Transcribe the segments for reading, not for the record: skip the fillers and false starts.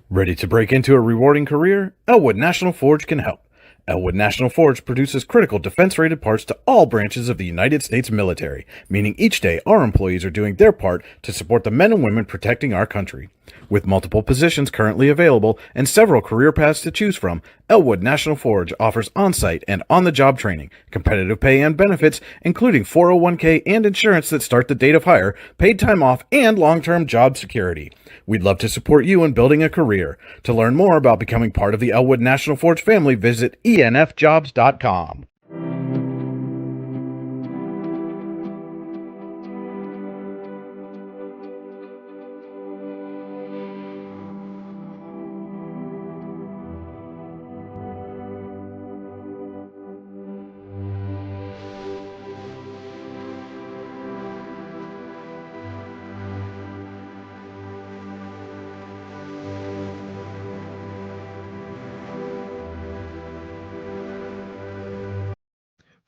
Ready to break into a rewarding career? Elwood National Forge can help. Elwood National Forge produces critical defense-rated parts to all branches of the United States military, meaning each day our employees are doing their part to support the men and women protecting our country. With multiple positions currently available and several career paths to choose from, Elwood National Forge offers on-site and on-the-job training, competitive pay and benefits, including 401k and insurance that start the date of hire, paid time off, and long-term job security. We'd love to support you in building a career. To learn more about becoming part of the Elwood National Forge family, visit enfjobs.com.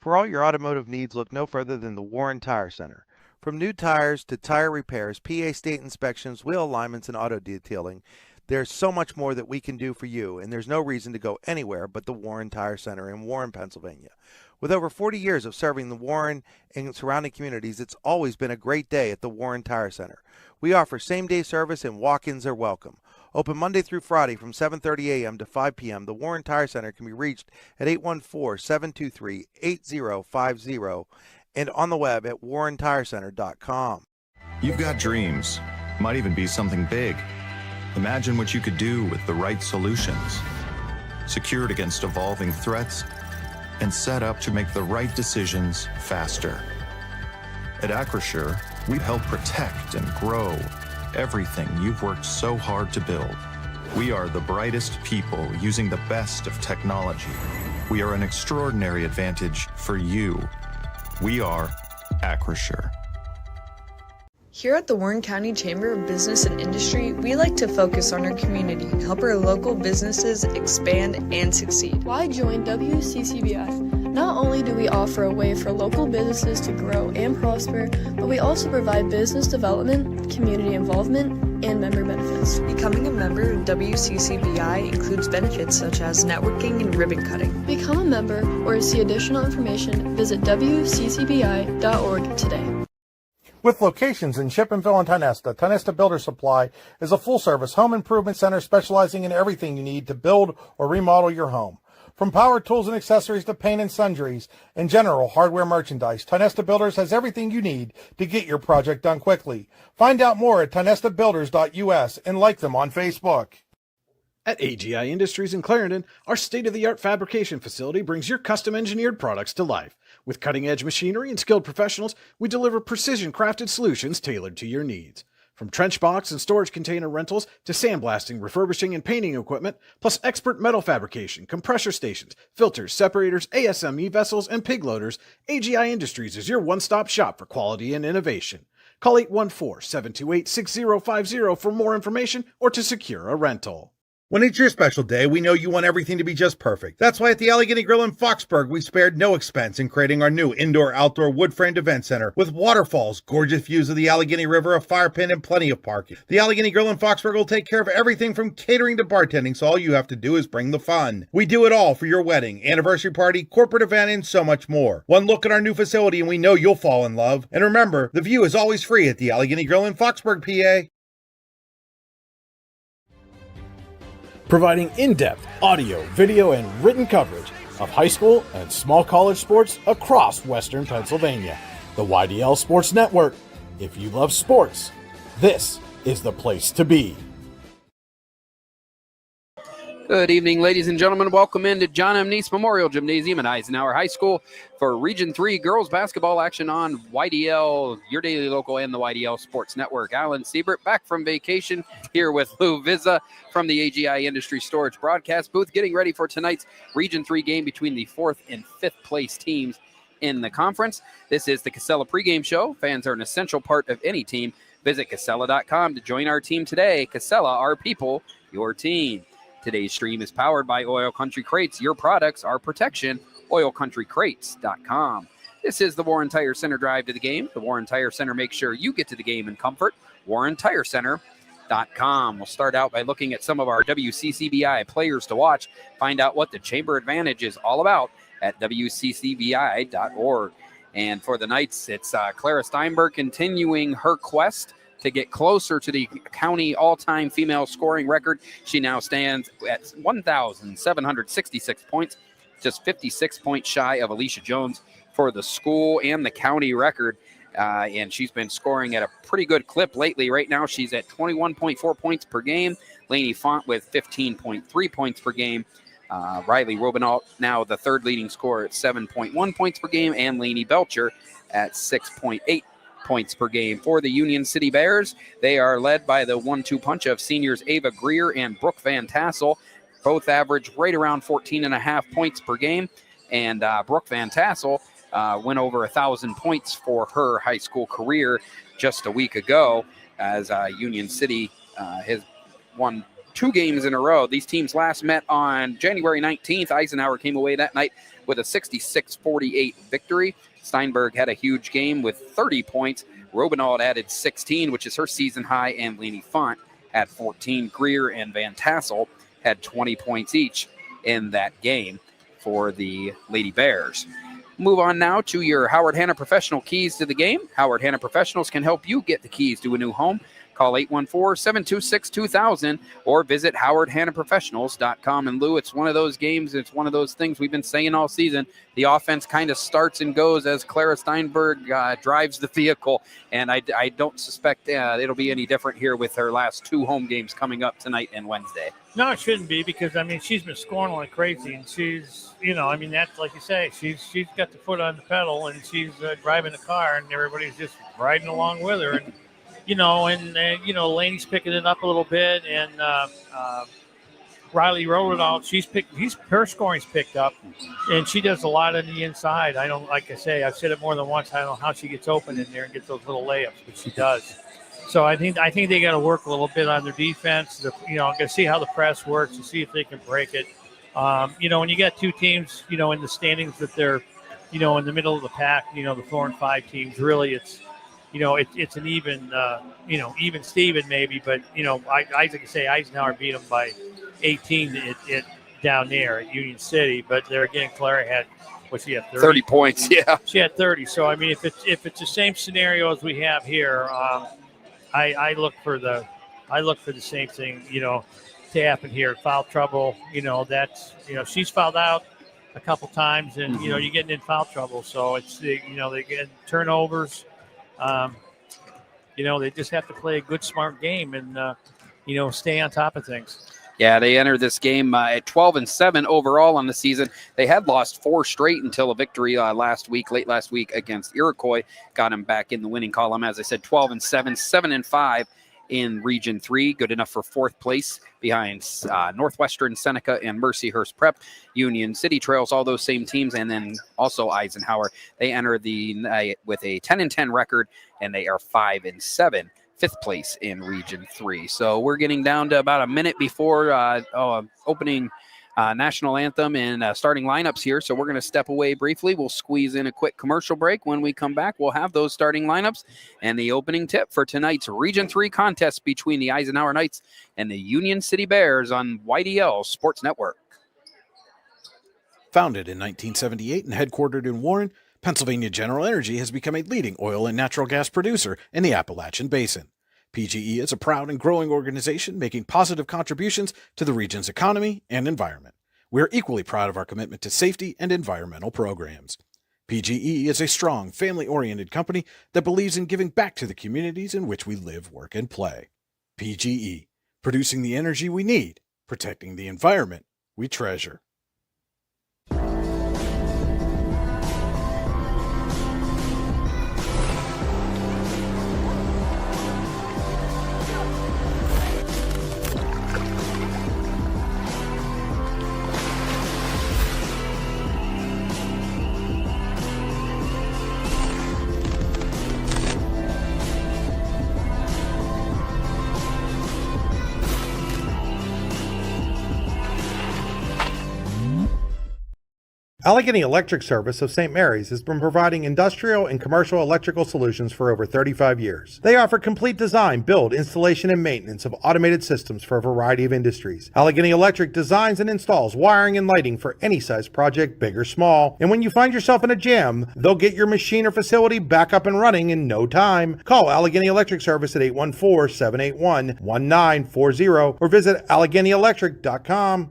For all your automotive needs, look no further than the Warren Tire Center. From new tires to tire repairs, PA state inspections, wheel alignments, and auto detailing, there's so much more that we can do for you, and there's no reason to go anywhere but the Warren Tire Center in Warren, Pennsylvania. With over 40 years of serving the Warren and surrounding communities, it's always been a great day at the Warren Tire Center. We offer same-day service and walk-ins are welcome. Open Monday through Friday from 7:30 a.m. to 5 p.m., the Warren Tire Center can be reached at 814-723-8050 and on the web at warrentirecenter.com. You've got dreams. Might even be something big. Imagine what you could do with the right solutions. Secured against evolving threats and set up to make the right decisions faster. At Acrisure, we help protect and grow everything you've worked so hard to build. We are the brightest people using the best of technology. We are an extraordinary advantage for you. We are Acrisure. Here at the Warren County Chamber of Business and Industry, we like to focus on our community, help our local businesses expand and succeed. Why join WCCBI? Not only do we offer a way for local businesses to grow and prosper, but we also provide business development, community involvement, and member benefits. Becoming a member of WCCBI includes benefits such as networking and ribbon cutting. Become a member or to see additional information, visit WCCBI.org today. With locations in Shippenville and Tionesta, Tionesta Builder Supply is a full-service home improvement center specializing in everything you need to build or remodel your home. From power tools and accessories to paint and sundries and general hardware merchandise, Tionesta Builders has everything you need to get your project done quickly. Find out more at tionestabuilders.us and like them on Facebook. At AGI Industries in Clarendon, our state-of-the-art fabrication facility brings your custom-engineered products to life. With cutting-edge machinery and skilled professionals, we deliver precision-crafted solutions tailored to your needs. From trench box and storage container rentals to sandblasting, refurbishing, and painting equipment, plus expert metal fabrication, compressor stations, filters, separators, ASME vessels, and pig loaders, AGI Industries is your one-stop shop for quality and innovation. Call 814-728-6050 for more information or to secure a rental. When it's your special day, we know you want everything to be just perfect. That's why at the Allegheny Grill in Foxburg, we spared no expense in creating our new indoor-outdoor wood-framed event center with waterfalls, gorgeous views of the Allegheny River, a fire pit, and plenty of parking. The Allegheny Grill in Foxburg will take care of everything from catering to bartending, so all you have to do is bring the fun. We do it all for your wedding, anniversary party, corporate event, and so much more. One look at our new facility and we know you'll fall in love. And remember, the view is always free at the Allegheny Grill in Foxburg, PA. Providing in-depth audio, video, and written coverage of high school and small college sports across Western Pennsylvania. The YDL Sports Network. If you love sports, this is the place to be. Good evening, ladies and gentlemen. Welcome into John M. Neese Memorial Gymnasium at Eisenhower High School for Region 3 girls basketball action on YDL, your daily local, and the YDL Sports Network. Alan Siebert back from vacation here with Lou Vizza from the AGI Industry Storage broadcast booth, getting ready for tonight's Region 3 game between the 4th and 5th place teams in the conference. This is the Casella pregame show. Fans are an essential part of any team. Visit Casella.com to join our team today. Casella, our people, your team. Today's stream is powered by Oil Country Crates. Your products, our protection. OilCountryCrates.com. This is the Warren Tire Center drive to the game. The Warren Tire Center makes sure you get to the game in comfort. Warren Tire Center, We'll start out by looking at some of our WCCBI players to watch, find out what the Chamber Advantage is all about at WCCBI.org. And for the Knights, it's Clara Steinberg continuing her quest to get closer to the county all-time female scoring record. She now stands at 1,766 points, just 56 points shy of Alicia Jones for the school and the county record. And she's been scoring at a pretty good clip lately. Right now, she's at 21.4 points per game. Lainey Font with 15.3 points per game. Riley Robinault now the third leading scorer at 7.1 points per game, and Lainey Belcher at 6.8 points per game. For the Union City Bears, they are led by the 1-2 punch of seniors Ava Greer and Brooke Van Tassel. Both average right around 14.5 points per game, and Brooke Van Tassel went over 1,000 points for her high school career just a week ago, as Union City has won 2 games in a row. These teams last met on January 19th. Eisenhower came away that night with a 66-48 victory. Steinberg had a huge game with 30 points. Robinault added 16, which is her season high, and Lainey Font had 14. Greer and Van Tassel had 20 points each in that game for the Lady Bears. Move on now to your Howard Hanna Professional keys to the game. Howard Hanna Professionals can help you get the keys to a new home. Call 814-726-2000 or visit howardhannaprofessionals.com. And Lou, it's one of those games, it's one of those things we've been saying all season. The offense kind of starts and goes as Clara Steinberg drives the vehicle, and I don't suspect it'll be any different here with her last 2 home games coming up tonight and Wednesday. No, it shouldn't be, because, I mean, she's been scoring like crazy, and she's, that's like you say, she's got the foot on the pedal, and she's driving the car, and everybody's just riding along with her. And Laney's picking it up a little bit, and Riley Robinault, her scoring's picked up, and she does a lot on the inside. Like I say, I've said it more than once, I don't know how she gets open in there and gets those little layups, but she does. So I think they got to work a little bit on their defense. Got to see how the press works and see if they can break it. When you got 2 teams, in the standings that they're, in the middle of the pack, the 4 and 5 teams, really it's an even, even Steven maybe, but, I can say Eisenhower beat them by 18 down there at Union City, but there again, Clara had, she had 30 points, yeah. She had 30. So, I mean, if it's the same scenario as we have here, I look for the same thing, to happen here. Foul trouble, that's, she's fouled out a couple times, and, you're getting in foul trouble. So it's, they get turnovers. They just have to play a good, smart game and, stay on top of things. Yeah, they entered this game at 12-7 overall on the season. They had lost 4 straight until a victory late last week against Iroquois got them back in the winning column. As I said, 12-7, 7-5 in Region 3, good enough for 4th place behind Northwestern, Seneca, and Mercyhurst Prep. Union City trails all those same teams, and then also Eisenhower. They enter the night with a 10-10 record, and they are 5-7. 5th place in Region 3. So we're getting down to about a minute before opening national anthem and starting lineups here. So we're going to step away briefly. We'll squeeze in a quick commercial break. When we come back, we'll have those starting lineups and the opening tip for tonight's Region 3 contest between the Eisenhower Knights and the Union City Bears on YDL Sports Network. Founded in 1978 and headquartered in Warren, Pennsylvania General Energy has become a leading oil and natural gas producer in the Appalachian Basin. PGE is a proud and growing organization making positive contributions to the region's economy and environment. We are equally proud of our commitment to safety and environmental programs. PGE is a strong, family-oriented company that believes in giving back to the communities in which we live, work, and play. PGE, producing the energy we need, protecting the environment we treasure. Allegheny Electric Service of St. Mary's has been providing industrial and commercial electrical solutions for over 35 years. They offer complete design, build, installation, and maintenance of automated systems for a variety of industries. Allegheny Electric designs and installs wiring and lighting for any size project, big or small. And when you find yourself in a jam, they'll get your machine or facility back up and running in no time. Call Allegheny Electric Service at 814-781-1940 or visit AlleghenyElectric.com.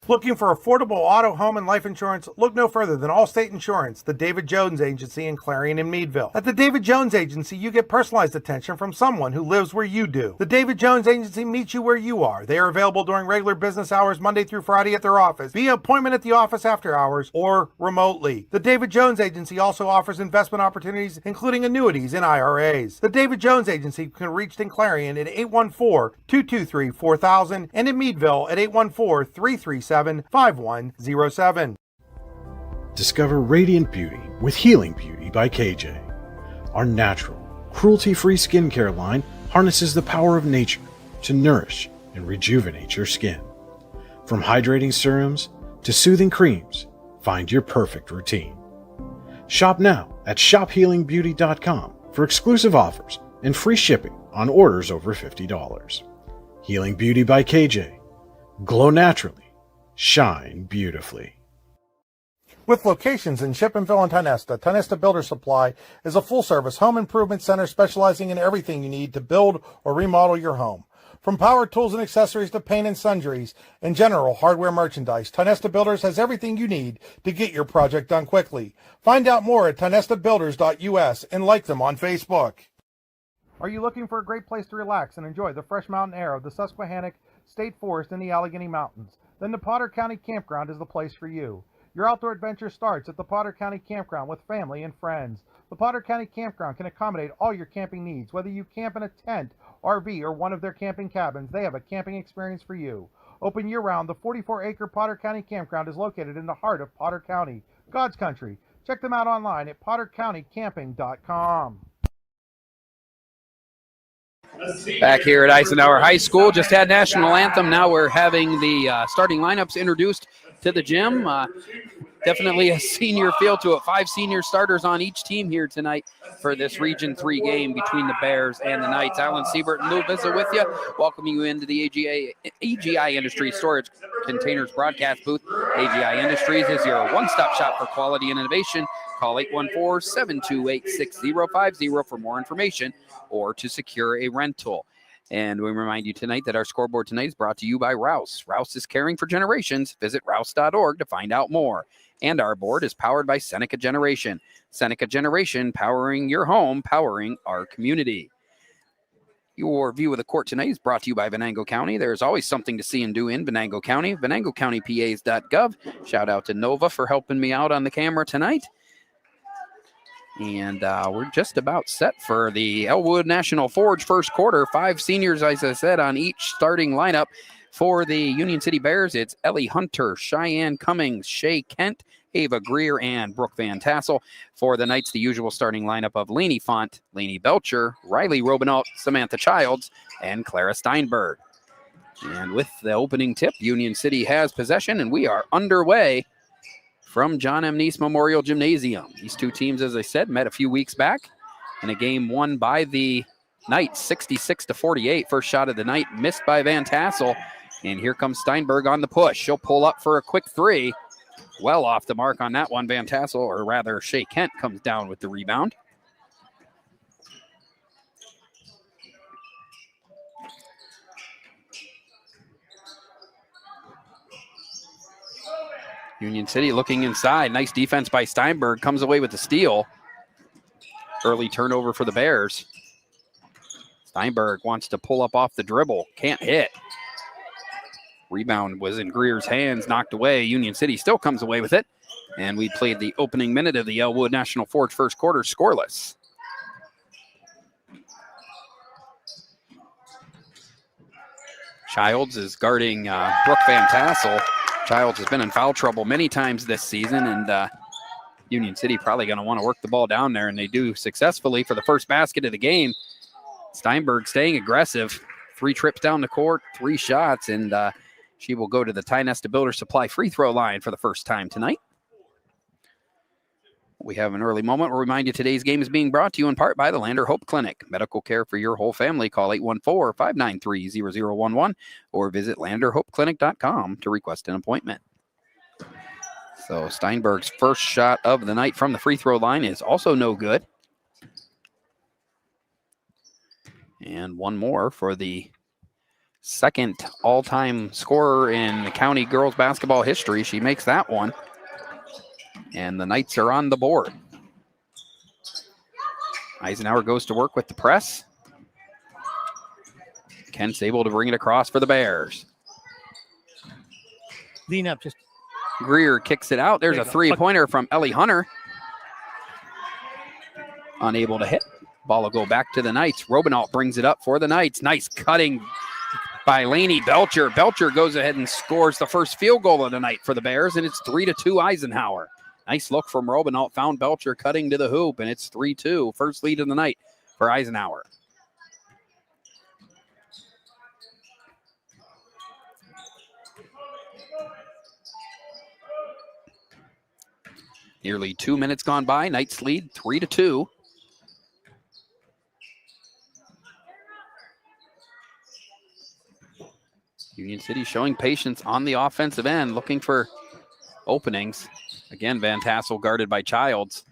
Looking for affordable auto, home, and life insurance? Look no further than Allstate Insurance, the David Jones Agency in Clarion and Meadville. At the David Jones Agency, you get personalized attention from someone who lives where you do. The David Jones Agency meets you where you are. They are available during regular business hours, Monday through Friday at their office, via appointment at the office after hours, or remotely. The David Jones Agency also offers investment opportunities, including annuities and IRAs. The David Jones Agency can be reached in Clarion at 814-223-4000 and in Meadville at 814-337-5107. Discover radiant beauty with Healing Beauty by KJ. Our natural, cruelty-free skincare line harnesses the power of nature to nourish and rejuvenate your skin. From hydrating serums to soothing creams, find your perfect routine. Shop now at shophealingbeauty.com for exclusive offers and free shipping on orders over $50. Healing Beauty by KJ. Glow naturally. Shine beautifully. With locations in Shippenville and Tionesta, Tionesta Builder Supply is a full-service home improvement center specializing in everything you need to build or remodel your home. From power tools and accessories to paint and sundries and general hardware merchandise, Tionesta Builders has everything you need to get your project done quickly. Find out more at tionestabuilders.us and like them on Facebook. Are you looking for a great place to relax and enjoy the fresh mountain air of the Susquehannock State Forest in the Allegheny Mountains? Then the Potter County Campground is the place for you. Your outdoor adventure starts at the Potter County Campground with family and friends. The Potter County Campground can accommodate all your camping needs. Whether you camp in a tent, RV, or one of their camping cabins, they have a camping experience for you. Open year-round, the 44-acre Potter County Campground is located in the heart of Potter County, God's country. Check them out online at pottercountycamping.com. Back here at Eisenhower High School, just had national anthem. Now we're having the starting lineups introduced to the gym. Definitely a senior feel to it. 5 senior starters on each team here tonight for this Region 3 game between the Bears and the Knights. Alan Siebert and Lou Vizza with you, welcoming you into the AGI Industries Storage Containers broadcast booth. AGI Industries is your one-stop shop for quality and innovation. Call 814-728-6050 for more information or to secure a rental. And we remind you tonight that our scoreboard tonight is brought to you by Rouse. Rouse is caring for generations. Visit rouse.org to find out more. And our board is powered by Seneca Generation. Seneca Generation, powering your home, powering our community. Your view of the court tonight is brought to you by Venango County. There's always something to see and do in Venango County. VenangoCountyPAs.gov. Shout out to Nova for helping me out on the camera tonight. And we're just about set for the Elwood National Forge first quarter. 5 seniors, as I said, on each starting lineup. For the Union City Bears, it's Ellie Hunter, Cheyenne Cummings, Shay Kent, Ava Greer, and Brooke Van Tassel. For the Knights, the usual starting lineup of Lainey Font, Lainey Belcher, Riley Robinault, Samantha Childs, and Clara Steinberg. And with the opening tip, Union City has possession, and we are underway from John M. Neese Memorial Gymnasium. These two teams, as I said, met a few weeks back in a game won by the Knights, 66-48. First shot of the night missed by Van Tassel. And here comes Steinberg on the push. She'll pull up for a quick 3. Well off the mark on that one. Van Tassel, or rather Shay Kent, comes down with the rebound. Union City looking inside. Nice defense by Steinberg. Comes away with the steal. Early turnover for the Bears. Steinberg wants to pull up off the dribble. Can't hit. Rebound was in Greer's hands. Knocked away. Union City still comes away with it. And we played the opening minute of the Elwood National Forge first quarter scoreless. Childs is guarding Brooke Van Tassel. Childs has been in foul trouble many times this season, and Union City probably going to want to work the ball down there, and they do successfully for the first basket of the game. Steinberg staying aggressive. 3 trips down the court, 3 shots, and she will go to the Tionesta Builder Supply free throw line for the first time tonight. We have an early moment. We'll remind you today's game is being brought to you in part by the Lander Hope Clinic. Medical care for your whole family. Call 814-593-0011 or visit landerhopeclinic.com to request an appointment. So Steinberg's first shot of the night from the free throw line is also no good. And one more for the second all-time scorer in the county girls basketball history. She makes that one. And the Knights are on the board. Eisenhower goes to work with the press. Kent's able to bring it across for the Bears. Lean up. Just Greer kicks it out. There's a three-pointer from Ellie Hunter. Unable to hit. Ball will go back to the Knights. Robinault brings it up for the Knights. Nice cutting by Lainey Belcher. Belcher goes ahead and scores the first field goal of the night for the Bears, and it's 3-2 Eisenhower. Nice look from Robinault. Found Belcher cutting to the hoop, and it's 3-2. First lead of the night for Eisenhower. Nearly 2 minutes gone by. Knights lead 3-2. Union City showing patience on the offensive end, looking for openings. Again, Van Tassel guarded by Childs.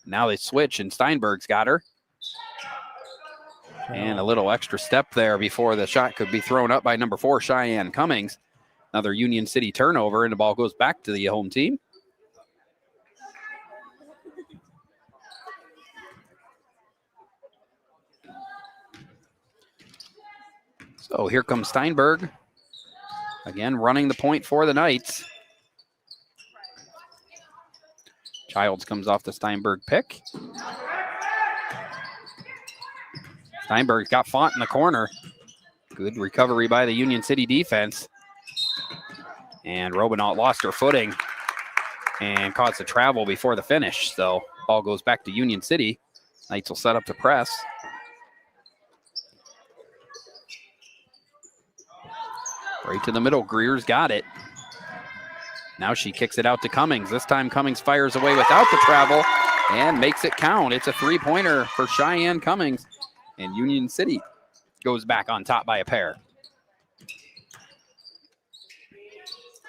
Now they switch, and Steinberg's got her. And a little extra step there before the shot could be thrown up by number 4, Cheyenne Cummings. Another Union City turnover, and the ball goes back to the home team. So here comes Steinberg. Again, running the point for the Knights. Childs comes off the Steinberg pick. Steinberg's got Font in the corner. Good recovery by the Union City defense. And Robinault lost her footing and caused a travel before the finish. So ball goes back to Union City. Knights will set up the press. Right to the middle. Greer's got it. Now she kicks it out to Cummings. This time Cummings fires away without the travel and makes it count. It's a three-pointer for Cheyenne Cummings. And Union City goes back on top by a pair.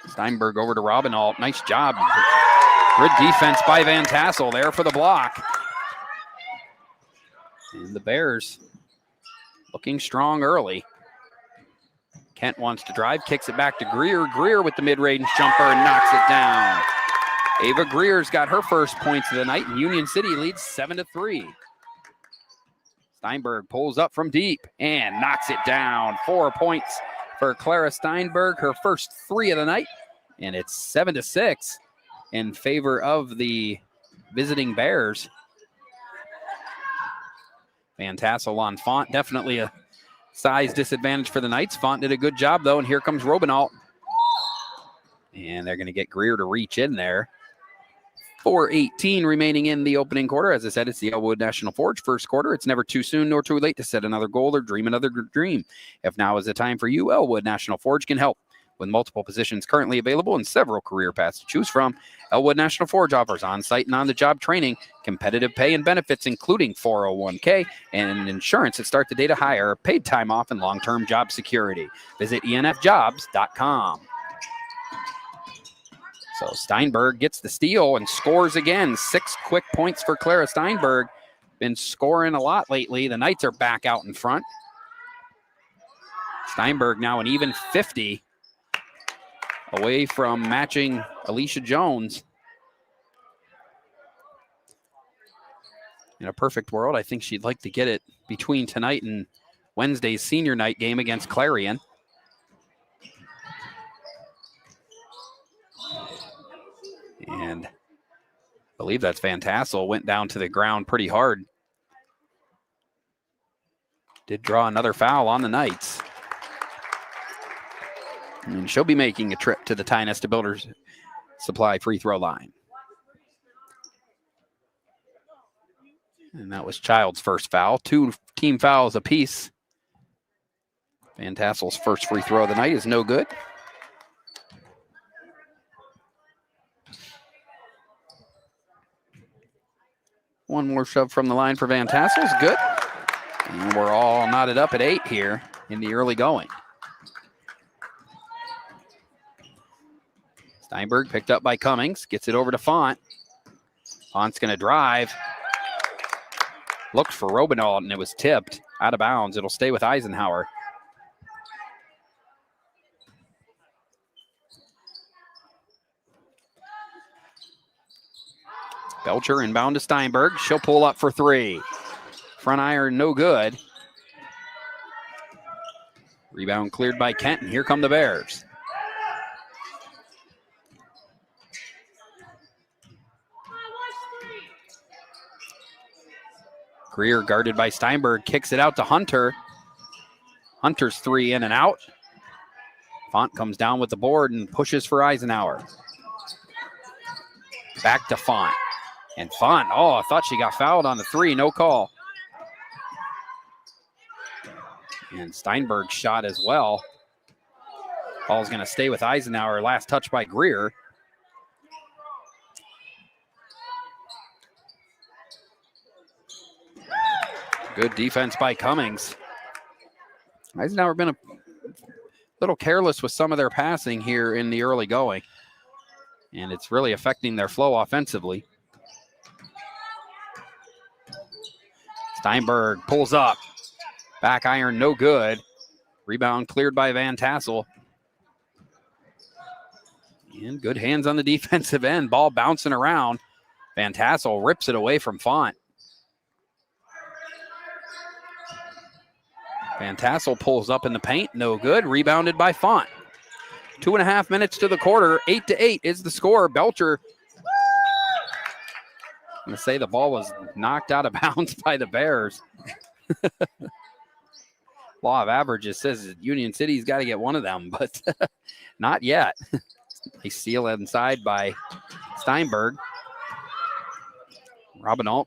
Steinberg over to Robinault. Nice job. Good defense by Van Tassel there for the block. And the Bears looking strong early. Kent wants to drive, kicks it back to Greer. Greer with the mid-range jumper and knocks it down. Ava Greer's got her first points of the night, and Union City leads 7-3. Steinberg pulls up from deep and knocks it down. 4 points for Clara Steinberg, her first 3 of the night, and it's 7-6 in favor of the visiting Bears. Van Tassel on Font, definitely a size disadvantage for the Knights. Font did a good job, though, and here comes Robinault. And they're going to get Greer to reach in there. 4:18 remaining in the opening quarter. As I said, it's the Elwood National Forge first quarter. It's never too soon nor too late to set another goal or dream another dream. If now is the time for you, Elwood National Forge can help. With multiple positions currently available and several career paths to choose from, Elwood National Forge offers on-site and on-the-job training, competitive pay and benefits, including 401k and insurance that start the day to hire, paid time off, and long-term job security. Visit enfjobs.com. So Steinberg gets the steal and scores again. 6 quick points for Clara Steinberg. Been scoring a lot lately. The Knights are back out in front. Steinberg now an even 50. Away from matching Alicia Jones. In a perfect world, I think she'd like to get it between tonight and Wednesday's senior night game against Clarion. And I believe that's Van Tassel. Went down to the ground pretty hard. Did draw another foul on the Knights. And she'll be making a trip to the Ty Nesta Builders Supply free throw line. And that was Child's first foul. 2 team fouls apiece. Van Tassel's first free throw of the night is no good. One more shove from the line for Van Tassel's good. And we're all knotted up at 8 here in the early going. Steinberg picked up by Cummings, gets it over to Font. Font's going to drive. Looked for Robinault, and it was tipped out of bounds. It'll stay with Eisenhower. Belcher inbound to Steinberg. She'll pull up for 3. Front iron, no good. Rebound cleared by Kent, and here come the Bears. Greer guarded by Steinberg, kicks it out to Hunter. Hunter's 3 in and out. Font comes down with the board and pushes for Eisenhower. Back to Font. And Font, oh, I thought she got fouled on the 3, no call. And Steinberg's shot as well. Ball's going to stay with Eisenhower. Last touch by Greer. Good defense by Cummings. Eisenhower been a little careless with some of their passing here in the early going. And it's really affecting their flow offensively. Steinberg pulls up. Back iron, no good. Rebound cleared by Van Tassel. And good hands on the defensive end. Ball bouncing around. Van Tassel rips it away from Font. Van Tassel pulls up in the paint, no good. Rebounded by Font. 2.5 minutes to the quarter. 8-8 is the score. Belcher. I'm going to say the ball was knocked out of bounds by the Bears. Law of averages says that Union City's got to get one of them, but not yet. They steal inside by Steinberg. Robinault.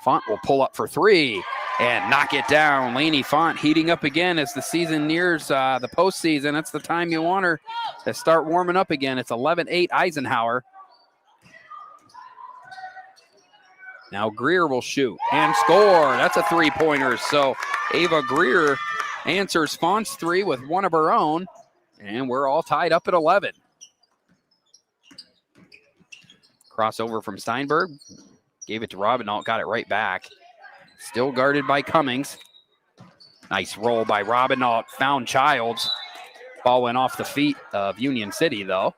Font will pull up for 3 and knock it down. Lainey Font heating up again as the season nears the postseason. That's the time you want her to start warming up again. It's 11-8 Eisenhower. Now Greer will shoot and score. That's a 3-pointer. So Ava Greer answers Font's 3 with one of her own, and we're all tied up at 11. Crossover from Steinberg. Gave it to Robinault, got it right back. Still guarded by Cummings. Nice roll by Robinault. Found Childs. Ball went off the feet of Union City, though.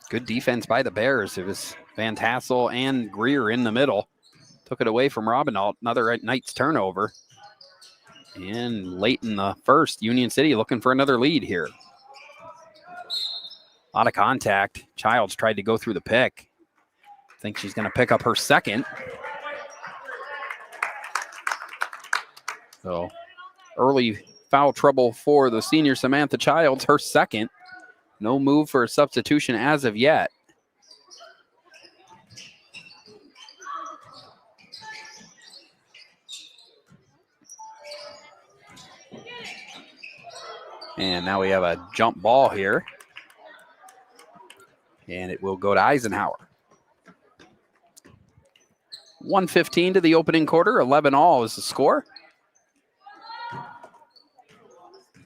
Good defense by the Bears. It was Van Tassel and Greer in the middle. Took it away from Robinault. Another Knights turnover. And late in the first, Union City looking for another lead here. A lot of contact. Childs tried to go through the pick. I think she's going to pick up her second. So early foul trouble for the senior Samantha Childs, her second. No move for a substitution as of yet. And now we have a jump ball here. And it will go to Eisenhower. 1:15 to the opening quarter. 11-all is the score.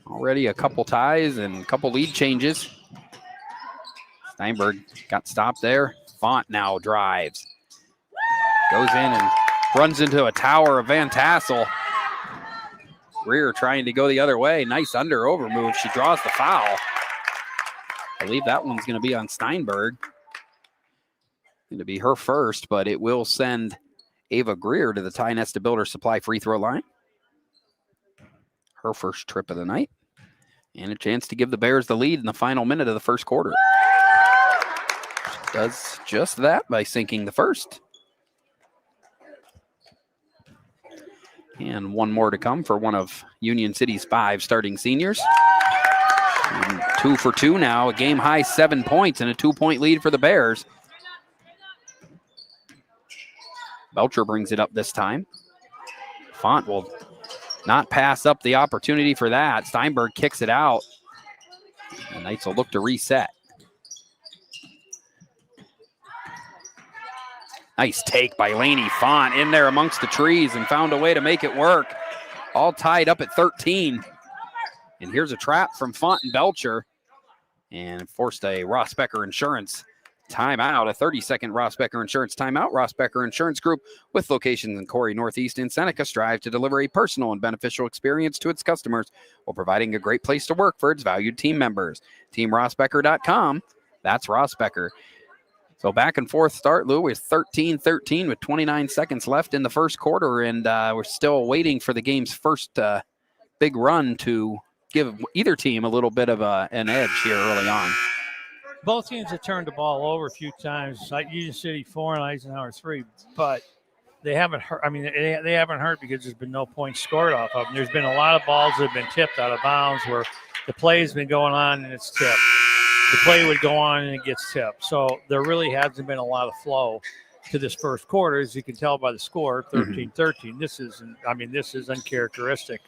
Already a couple ties and a couple lead changes. Steinberg got stopped there. Font now drives. Goes in and runs into a tower of Van Tassel. Greer trying to go the other way. Nice over move. She draws the foul. I believe that one's going to be on Steinberg. Going to be her first, but it will send Ava Greer to the Ty Nesta Builder Supply free throw line. Her first trip of the night. And a chance to give the Bears the lead in the final minute of the first quarter. Does just that by sinking the first. And one more to come for one of Union City's 5 starting seniors. And 2 for 2 now, a game high 7 points and a 2-point lead for the Bears. Belcher brings it up this time. Font will not pass up the opportunity for that. Steinberg kicks it out. The Knights will look to reset. Nice take by Laney Font in there amongst the trees and found a way to make it work. All tied up at 13. And here's a trap from Font and Belcher. And forced a Ross Becker Insurance timeout, a 30-second Ross Becker Insurance timeout. Ross Becker Insurance Group, with locations in Corey, Northeast, and Seneca, strive to deliver a personal and beneficial experience to its customers while providing a great place to work for its valued team members. TeamRossBecker.com. That's Ross Becker. So back and forth start, Lou, with 13-13 with 29 seconds left in the first quarter, and we're still waiting for the game's first big run to give either team a little bit of an edge here early on. Both teams have turned the ball over a few times, like Union City 4 and Eisenhower 3, but they haven't hurt. I mean, they haven't hurt because there's been no points scored off of them. There's been a lot of balls that have been tipped out of bounds where the play has been going on and it's tipped. The play would go on and it gets tipped. So there really hasn't been a lot of flow to this first quarter, as you can tell by the score, 13-13. This is uncharacteristic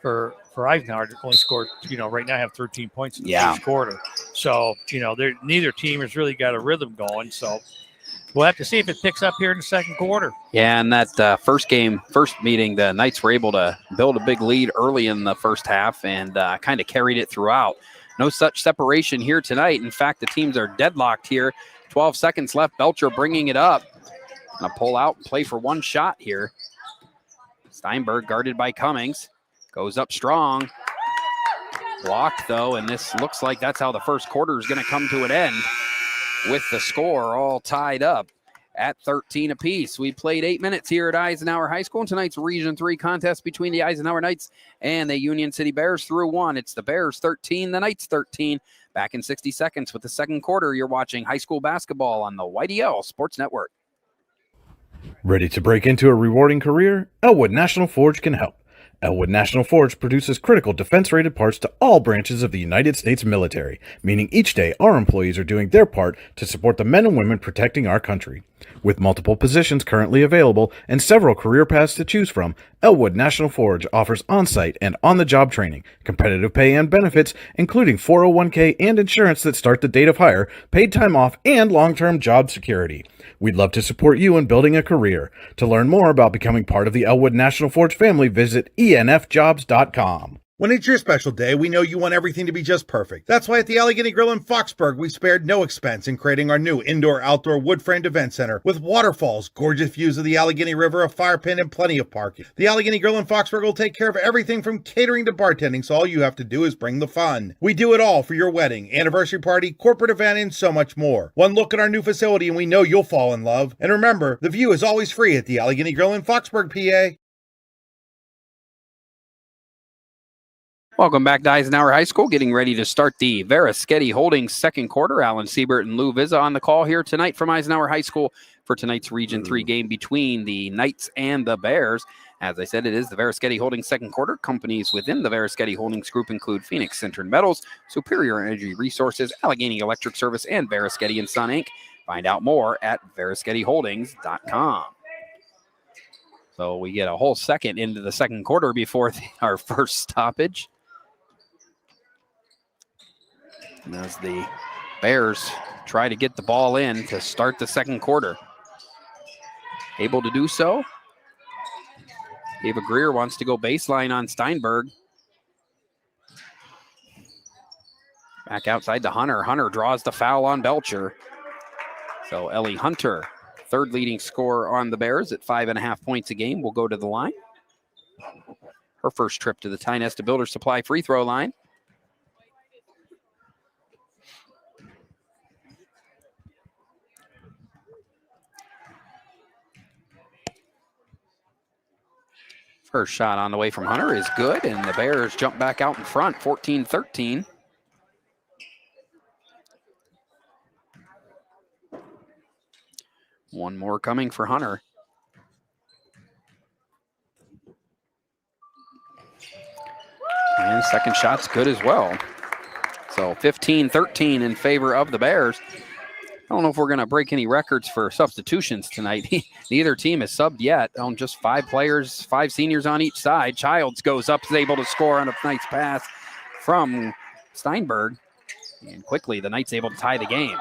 for Eisenhower to only scored, right now have 13 points in the first quarter. So, neither team has really got a rhythm going. So we'll have to see if it picks up here in the second quarter. Yeah, and that first meeting, the Knights were able to build a big lead early in the first half and kind of carried it throughout. No such separation here tonight. In fact, the teams are deadlocked here. 12 seconds left. Belcher bringing it up. Gonna pull out and play for one shot here. Steinberg guarded by Cummings. Goes up strong. Blocked, though, and this looks like that's how the first quarter is going to come to an end, with the score all tied up at 13 apiece. We played 8 minutes here at Eisenhower High School in tonight's Region 3 contest between the Eisenhower Knights and the Union City Bears through one. It's the Bears 13, the Knights 13. Back in 60 seconds with the second quarter. You're watching high school basketball on the YDL Sports Network. Ready to break into a rewarding career? Elwood National Forge can help. Elwood National Forge produces critical defense-rated parts to all branches of the United States military, meaning each day our employees are doing their part to support the men and women protecting our country. With multiple positions currently available and several career paths to choose from, Elwood National Forge offers on-site and on-the-job training, competitive pay and benefits, including 401k and insurance that start the date of hire, paid time off, and long-term job security. We'd love to support you in building a career. To learn more about becoming part of the Elwood National Forge family, visit enfjobs.com. When it's your special day, we know you want everything to be just perfect. That's why at the Allegheny Grill in Foxburg, we spared no expense in creating our new indoor-outdoor wood-framed event center with waterfalls, gorgeous views of the Allegheny River, a fire pit, and plenty of parking. The Allegheny Grill in Foxburg will take care of everything from catering to bartending, so all you have to do is bring the fun. We do it all for your wedding, anniversary party, corporate event, and so much more. One look at our new facility and we know you'll fall in love. And remember, the view is always free at the Allegheny Grill in Foxburg, PA. Welcome back to Eisenhower High School, getting ready to start the Veriskety Holdings second quarter. Alan Siebert and Lou Vizza on the call here tonight from Eisenhower High School for tonight's Region 3 game between the Knights and the Bears. As I said, it is the Veriskety Holdings second quarter. Companies within the Veriskety Holdings group include Phoenix Cintron Metals, Superior Energy Resources, Allegheny Electric Service, and Veriskety & Son, Inc. Find out more at VerisketyHoldings.com. So we get a whole second into the second quarter before our first stoppage. And as the Bears try to get the ball in to start the second quarter. Able to do so. Ava Greer wants to go baseline on Steinberg. Back outside to Hunter. Hunter draws the foul on Belcher. So Ellie Hunter, third leading scorer on the Bears at 5.5 points a game, will go to the line. Her first trip to the Tynesta Builder Supply free throw line. First shot on the way from Hunter is good, and the Bears jump back out in front, 14-13. One more coming for Hunter. And second shot's good as well. So 15-13 in favor of the Bears. I don't know if we're going to break any records for substitutions tonight. Neither team has subbed yet. On just 5 players, 5 seniors on each side. Childs goes up, is able to score on a nice pass from Steinberg. And quickly, the Knights able to tie the game.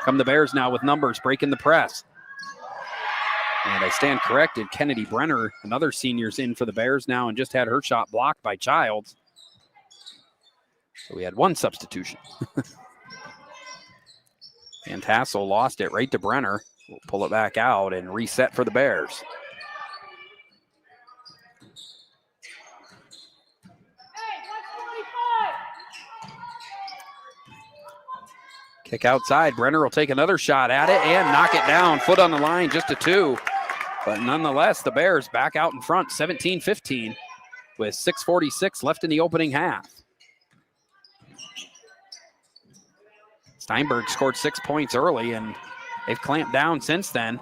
Come the Bears now with numbers, breaking the press. And I stand corrected. Kennedy Brenner, another senior's in for the Bears now and just had her shot blocked by Childs. So we had 1 substitution. And Tassel lost it right to Brenner. We'll pull it back out and reset for the Bears. Kick outside. Brenner will take another shot at it and knock it down. Foot on the line, just a 2. But nonetheless, the Bears back out in front, 17-15, with 6:46 left in the opening half. Steinberg scored 6 points early, and they've clamped down since then.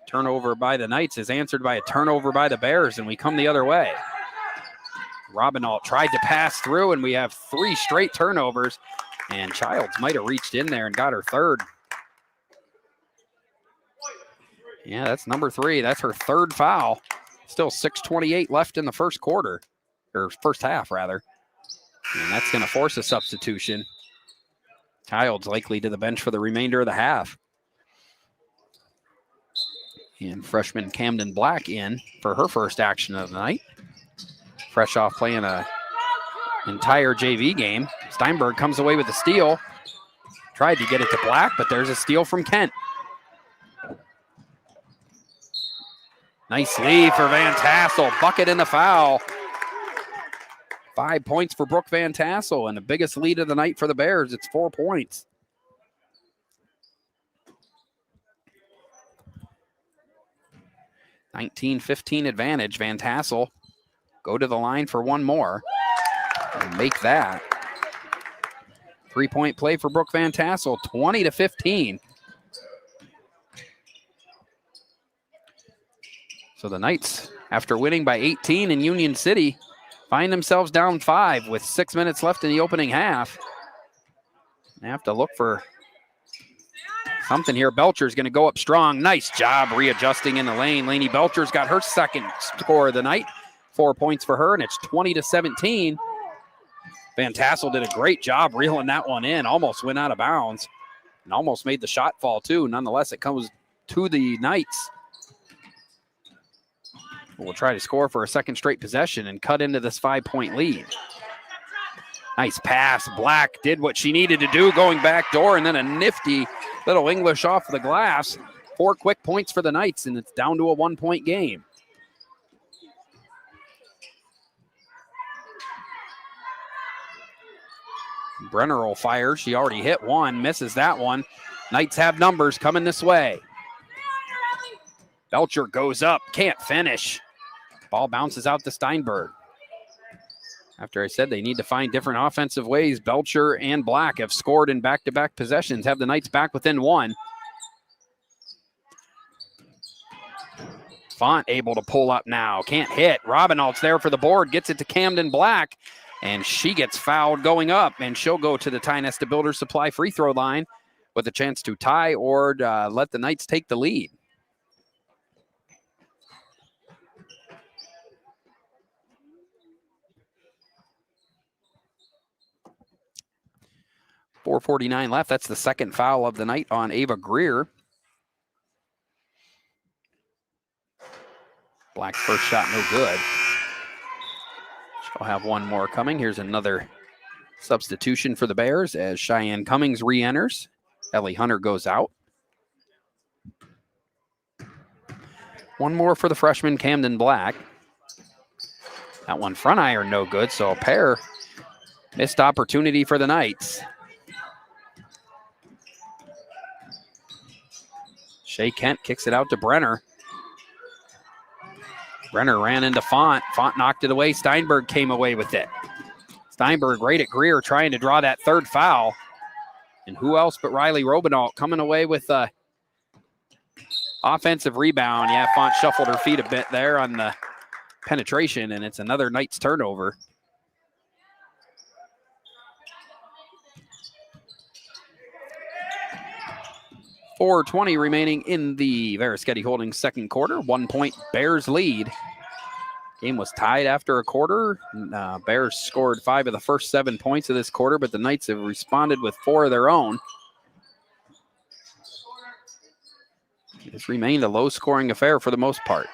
Turnover by the Knights is answered by a turnover by the Bears, and we come the other way. Robinalt tried to pass through, and we have 3 straight turnovers, and Childs might have reached in there and got her 3rd. Yeah, that's number 3. That's her 3rd foul. Still 6:28 left in the first quarter, or first half, rather. And that's going to force a substitution. Childs likely to the bench for the remainder of the half. And freshman Camden Black in for her first action of the night. Fresh off playing an entire JV game. Steinberg comes away with the steal. Tried to get it to Black, but there's a steal from Kent. Nice lead for Van Tassel. Bucket and the foul. 5 points for Brooke Van Tassel, and the biggest lead of the night for the Bears. It's 4 points. (19-15) advantage. Van Tassel go to the line for one more and make that. 3-point play for Brooke Van Tassel, 20-15. So the Knights, after winning by 18 in Union City, find themselves down 5 with 6 minutes left in the opening half. They have to look for something here. Belcher's going to go up strong. Nice job readjusting in the lane. Lainey Belcher's got her 2nd score of the night. 4 points for her, and it's 20-17. Van Tassel did a great job reeling that one in. Almost went out of bounds and almost made the shot fall too. Nonetheless, it comes to the Knights. We'll try to score for a 2nd straight possession and cut into this 5-point lead. Nice pass. Black did what she needed to do, going back door, and then a nifty little English off the glass. 4 quick points for the Knights, and it's down to a 1-point game. Brenner will fire. She already hit one, misses that one. Knights have numbers coming this way. Belcher goes up, can't finish. Ball bounces out to Steinberg. After I said they need to find different offensive ways, Belcher and Black have scored in back-to-back possessions, have the Knights back within 1. Font able to pull up now, can't hit. Robinalt's there for the board, gets it to Camden Black, and she gets fouled going up, and she'll go to the Tynesta Builder Supply free throw line with a chance to tie or let the Knights take the lead. .449 left. That's the 2nd foul of the night on Ava Greer. Black's first shot, no good. She'll have one more coming. Here's another substitution for the Bears as Cheyenne Cummings re-enters. Ellie Hunter goes out. One more for the freshman, Camden Black. That one front iron, no good, so a pair. Missed opportunity for the Knights. Shea Kent kicks it out to Brenner. Brenner ran into Font. Font knocked it away. Steinberg came away with it. Steinberg right at Greer trying to draw that 3rd foul. And who else but Riley Robinalt coming away with a offensive rebound. Yeah, Font shuffled her feet a bit there on the penetration, and it's another Knights turnover. 4:20 remaining in the Veriskety Holdings second quarter. 1 point Bears lead. Game was tied after a quarter. Bears scored 5 of the first 7 points of this quarter, but the Knights have responded with 4 of their own. It's remained a low-scoring affair for the most part.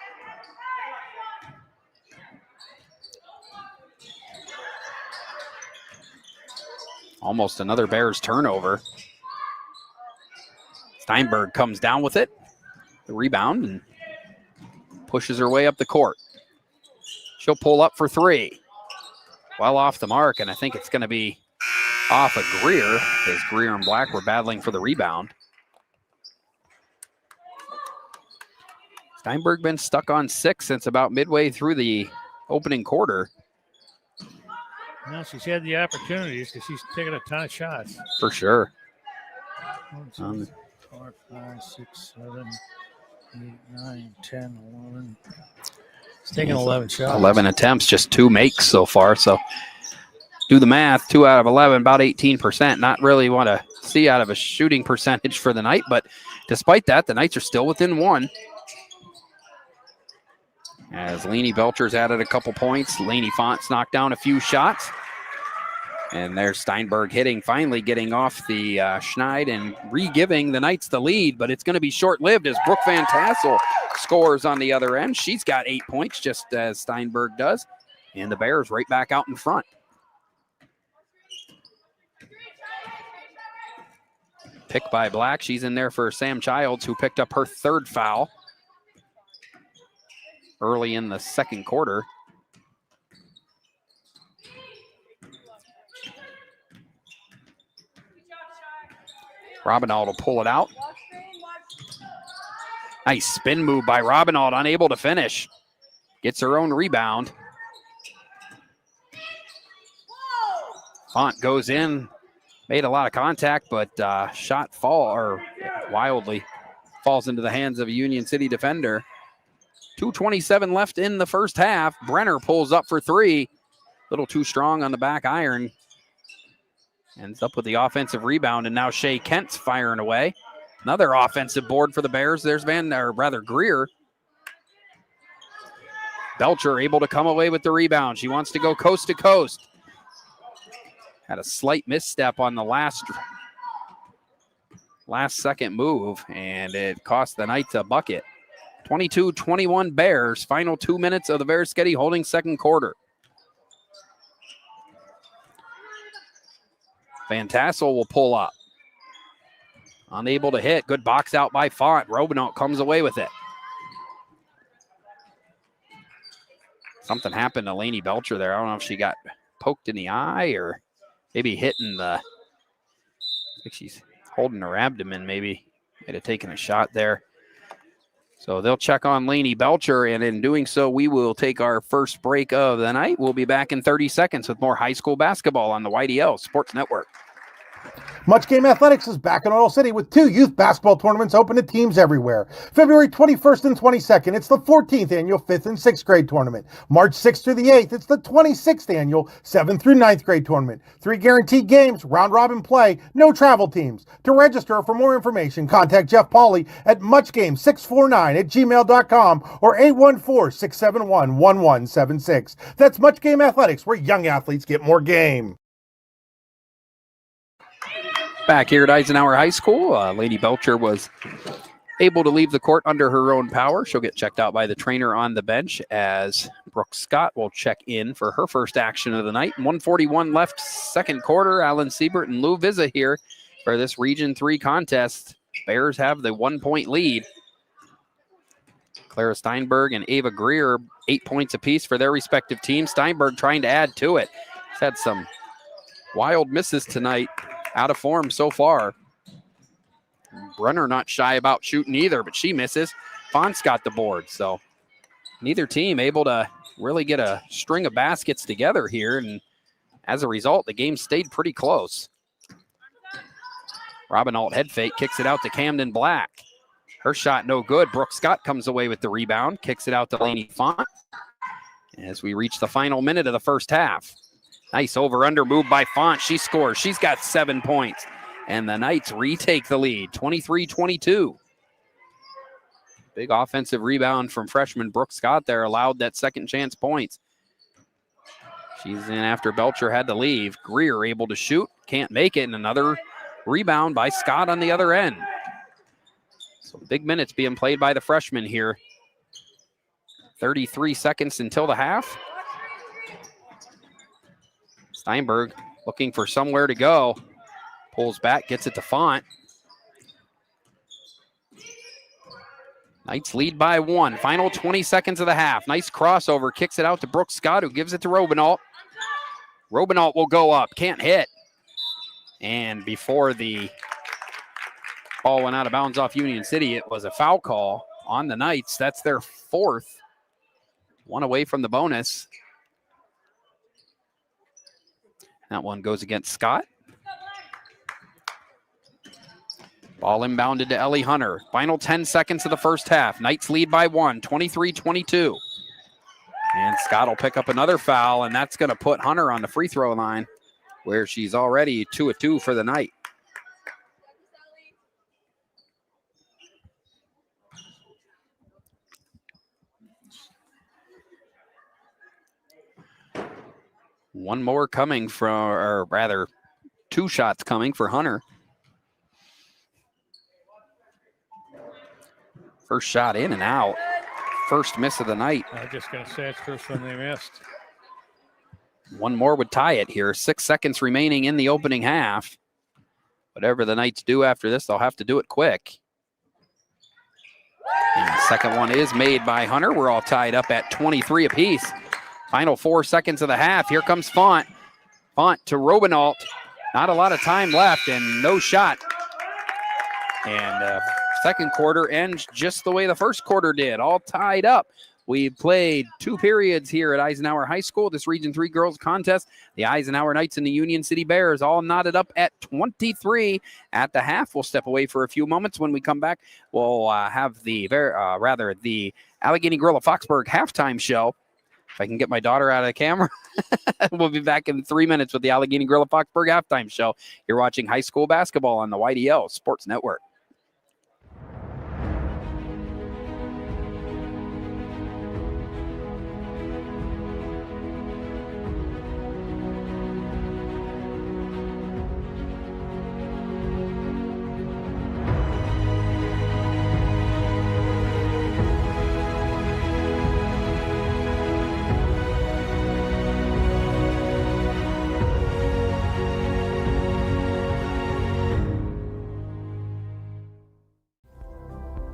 Almost another Bears turnover. Steinberg comes down with it, the rebound, and pushes her way up the court. She'll pull up for 3. Well off the mark, and I think it's going to be off of Greer, as Greer and Black were battling for the rebound. Steinberg been stuck on 6 since about midway through the opening quarter. Well, she's had the opportunities because she's taken a ton of shots. For sure. 1, 2, 4, 5, 6, 7, 8, 9, 10, 11. It's taken 11 shots. 11 attempts, just 2 makes so far. So do the math, 2 out of 11, about 18%. Not really want to see out of a shooting percentage for the night, but despite that, the Knights are still within 1. As Lainey Belcher's added a couple points, Lainey Fonts knocked down a few shots. And there's Steinberg hitting, finally getting off the schneid and re-giving the Knights the lead, but it's going to be short-lived as Brooke Van Tassel scores on the other end. She's got 8 points, just as Steinberg does, and the Bears right back out in front. Pick by Black. She's in there for Sam Childs, who picked up her 3rd foul early in the second quarter. Robinald will pull it out. Nice spin move by Robinald, unable to finish. Gets her own rebound. Font goes in, made a lot of contact, but shot wildly falls into the hands of a Union City defender. 2:27 left in the first half. Brenner pulls up for 3. A little too strong on the back iron. Ends up with the offensive rebound, and now Shea Kent's firing away. Another offensive board for the Bears. There's Greer. Belcher able to come away with the rebound. She wants to go coast to coast. Had a slight misstep on the last second move, and it cost the Knights a bucket. 22-21 Bears. Final 2 minutes of the Veriskety Holdings second quarter. Van Tassel will pull up. Unable to hit. Good box out by Font. Robinot comes away with it. Something happened to Lainey Belcher there. I don't know if she got poked in the eye or maybe hitting I think she's holding her abdomen maybe. Might have taken a shot there. So they'll check on Lainey Belcher, and in doing so, we will take our first break of the night. We'll be back in 30 seconds with more high school basketball on the YDL Sports Network. Much Game Athletics is back in Oil City with 2 youth basketball tournaments open to teams everywhere. February 21st and 22nd, it's the 14th annual 5th and 6th grade tournament. March 6th through the 8th, it's the 26th annual 7th through 9th grade tournament. 3 guaranteed games, round-robin play, no travel teams. To register or for more information, contact Jeff Pauley at muchgame649@gmail.com or 814-671-1176. That's Much Game Athletics, where young athletes get more game. Back here at Eisenhower High School, Lady Belcher was able to leave the court under her own power. She'll get checked out by the trainer on the bench as Brooke Scott will check in for her first action of the night. 1:41 left, second quarter. Alan Siebert and Lou Vizza here for this Region 3 contest. Bears have the 1-point lead. Clara Steinberg and Ava Greer, 8 points apiece for their respective teams. Steinberg trying to add to it. She's had some wild misses tonight. Out of form so far. Brenner not shy about shooting either, but she misses. Font's got the board, so neither team able to really get a string of baskets together here, and as a result, the game stayed pretty close. Robinalt head fake, kicks it out to Camden Black. Her shot no good. Brooke Scott comes away with the rebound, kicks it out to Lainey Font as we reach the final minute of the first half. Nice over-under move by Font. She scores. She's got 7 points. and the Knights retake the lead, 23-22. Big offensive rebound from freshman Brooke Scott there, allowed that second chance points. She's in after Belcher had to leave. Greer able to shoot, can't make it, and another rebound by Scott on the other end. So big minutes being played by the freshman here. 33 seconds until the half. Steinberg looking for somewhere to go. Pulls back, gets it to Font. Knights lead by 1. Final 20 seconds of the half. Nice crossover. Kicks it out to Brooke Scott, who gives it to Robinault. Robinault will go up. Can't hit. And before the ball went out of bounds off Union City, it was a foul call on the Knights. That's their 4th. 1 away from the bonus. That one goes against Scott. Ball inbounded to Ellie Hunter. Final 10 seconds of the first half. Knights lead by 1, 23-22. And Scott will pick up another foul, and that's going to put Hunter on the free throw line, where she's already 2 of 2 for the night. One more coming from, or rather, 2 shots coming for Hunter. First shot in and out. First miss of the night. I'm just going to say it's first one they missed. One more would tie it here. 6 seconds remaining in the opening half. Whatever the Knights do after this, they'll have to do it quick. And the second one is made by Hunter. We're all tied up at 23 apiece. Final 4 seconds of the half. Here comes Font. Font to Robinault. Not a lot of time left and no shot. And second quarter ends just the way the first quarter did, all tied up. We played 2 periods here at Eisenhower High School, this Region 3 girls contest. The Eisenhower Knights and the Union City Bears all knotted up at 23 at the half. We'll step away for a few moments. When we come back, we'll have the Allegheny Grill of Foxburg halftime show. If I can get my daughter out of the camera, we'll be back in 3 minutes with the Allegheny Grill of Foxburg halftime show. You're watching high school basketball on the YDL Sports Network.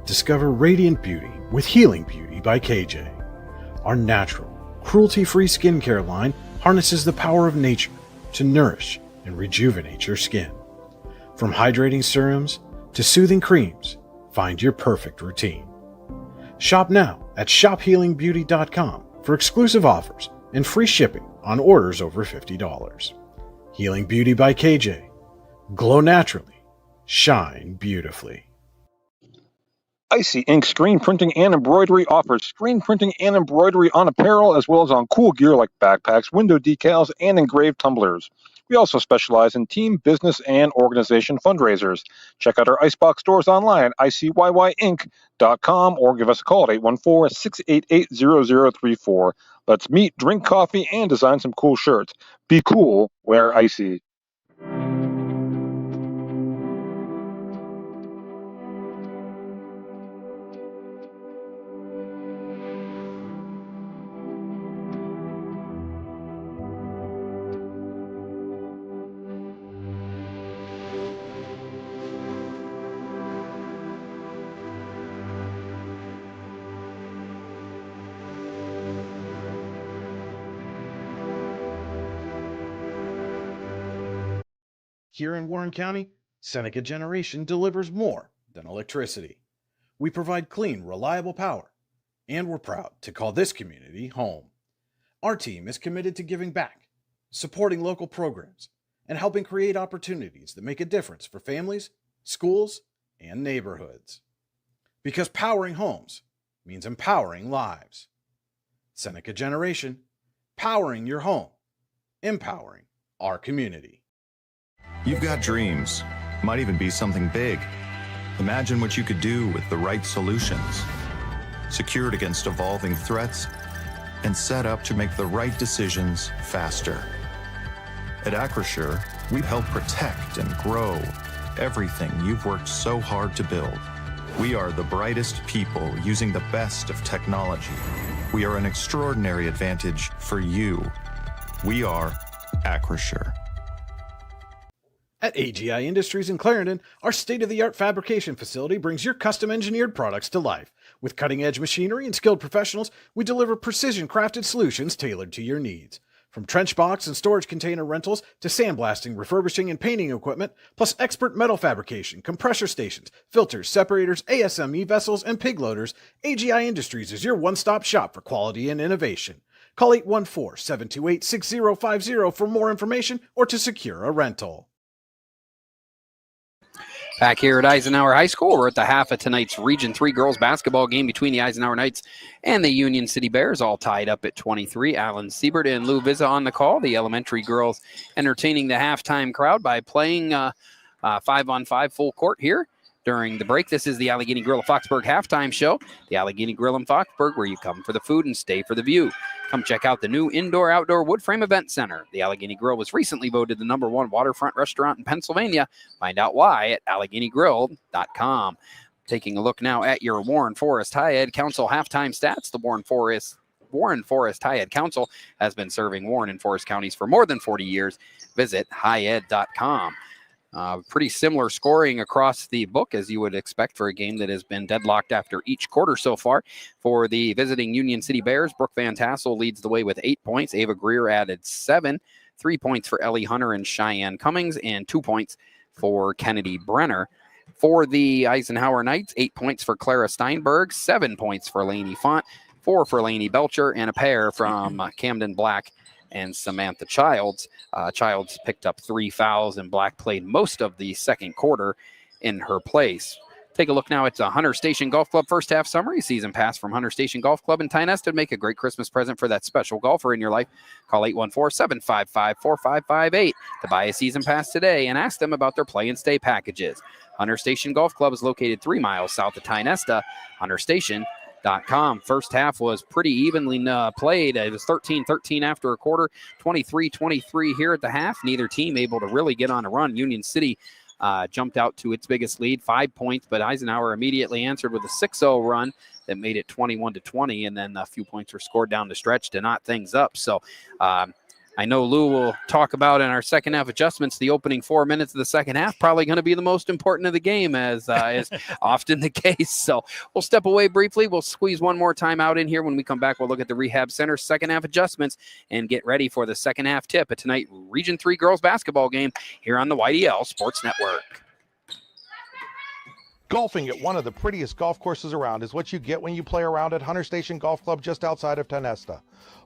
Discover radiant beauty with Healing Beauty by KJ. Our natural, cruelty-free skincare line harnesses the power of nature to nourish and rejuvenate your skin. From hydrating serums to soothing creams, find your perfect routine. Shop now at shophealingbeauty.com for exclusive offers and free shipping on orders over $50. Healing Beauty by KJ. Glow naturally. Shine beautifully. Icy Ink Screen Printing and Embroidery offers screen printing and embroidery on apparel as well as on cool gear like backpacks, window decals, and engraved tumblers. We also specialize in team, business, and organization fundraisers. Check out our Icebox stores online at icyinc.com or give us a call at 814-688-0034. Let's meet, drink coffee, and design some cool shirts. Be cool, wear Icy. Here in Warren County, Seneca Generation delivers more than electricity. We provide clean, reliable power, and we're proud to call this community home. Our team is committed to giving back, supporting local programs, and helping create opportunities that make a difference for families, schools, and neighborhoods. Because powering homes means empowering lives. Seneca Generation, powering your home, empowering our community. You've got dreams. Might even be something big. Imagine what you could do with the right solutions. Secured against evolving threats and set up to make the right decisions faster. At Acrisure, we help protect and grow everything you've worked so hard to build. We are the brightest people using the best of technology. We are an extraordinary advantage for you. We are Acrisure. At AGI Industries in Clarendon, our state-of-the-art fabrication facility brings your custom-engineered products to life. With cutting-edge machinery and skilled professionals, we deliver precision-crafted solutions tailored to your needs. From trench box and storage container rentals to sandblasting, refurbishing, and painting equipment, plus expert metal fabrication, compressor stations, filters, separators, ASME vessels, and pig loaders, AGI Industries is your one-stop shop for quality and innovation. Call 814-728-6050 for more information or to secure a rental. Back here at Eisenhower High School, we're at the half of tonight's Region 3 girls basketball game between the Eisenhower Knights and the Union City Bears, all tied up at 23. Alan Siebert and Lou Vizza on the call. The elementary girls entertaining the halftime crowd by playing 5-on-5 full court here. During the break, this is the Allegheny Grill of Foxburg halftime show. The Allegheny Grill in Foxburg, where you come for the food and stay for the view. Come check out the new indoor-outdoor wood frame event center. The Allegheny Grill was recently voted the #1 waterfront restaurant in Pennsylvania. Find out why at AlleghenyGrill.com. Taking a look now at your Warren Forest High Ed Council halftime stats. The Warren Forest High Ed Council has been serving Warren and Forest counties for more than 40 years. Visit highed.com. Pretty similar scoring across the book, as you would expect for a game that has been deadlocked after each quarter so far. For the visiting Union City Bears, Brooke Van Tassel leads the way with 8 points. Ava Greer added 7. 3 points for Ellie Hunter and Cheyenne Cummings, and 2 points for Kennedy Brenner. For the Eisenhower Knights, 8 points for Clara Steinberg, 7 points for Lainey Font, 4 for Lainey Belcher, and a pair from Camden Black and Samantha Childs. Childs picked up 3 fouls, and Black played most of the second quarter in her place. Take a look now at the Hunter Station Golf Club first half summary. Season pass from Hunter Station Golf Club in Tynesta to make a great Christmas present for that special golfer in your life. Call 814-755-4558 to buy a season pass today and ask them about their play and stay packages. Hunter Station Golf Club is located 3 miles south of Tynesta. HunterStation.com. First half was pretty evenly played. It was 13-13 after a quarter, 23-23 here at the half. Neither team able to really get on a run. Union City jumped out to its biggest lead, 5 points, but Eisenhower immediately answered with a 6-0 run that made it 21-20, and then a few points were scored down the stretch to knot things up. So I know Lou will talk about in our second half adjustments, the opening 4 minutes of the second half probably going to be the most important of the game, as is often the case. So we'll step away briefly. We'll squeeze one more time out in here. When we come back, we'll look at the Rehab Center second half adjustments and get ready for the second half tip at tonight Region 3 girls basketball game here on the YDL Sports Network. Golfing at one of the prettiest golf courses around is what you get when you play around at Hunter Station Golf Club just outside of Tynesta.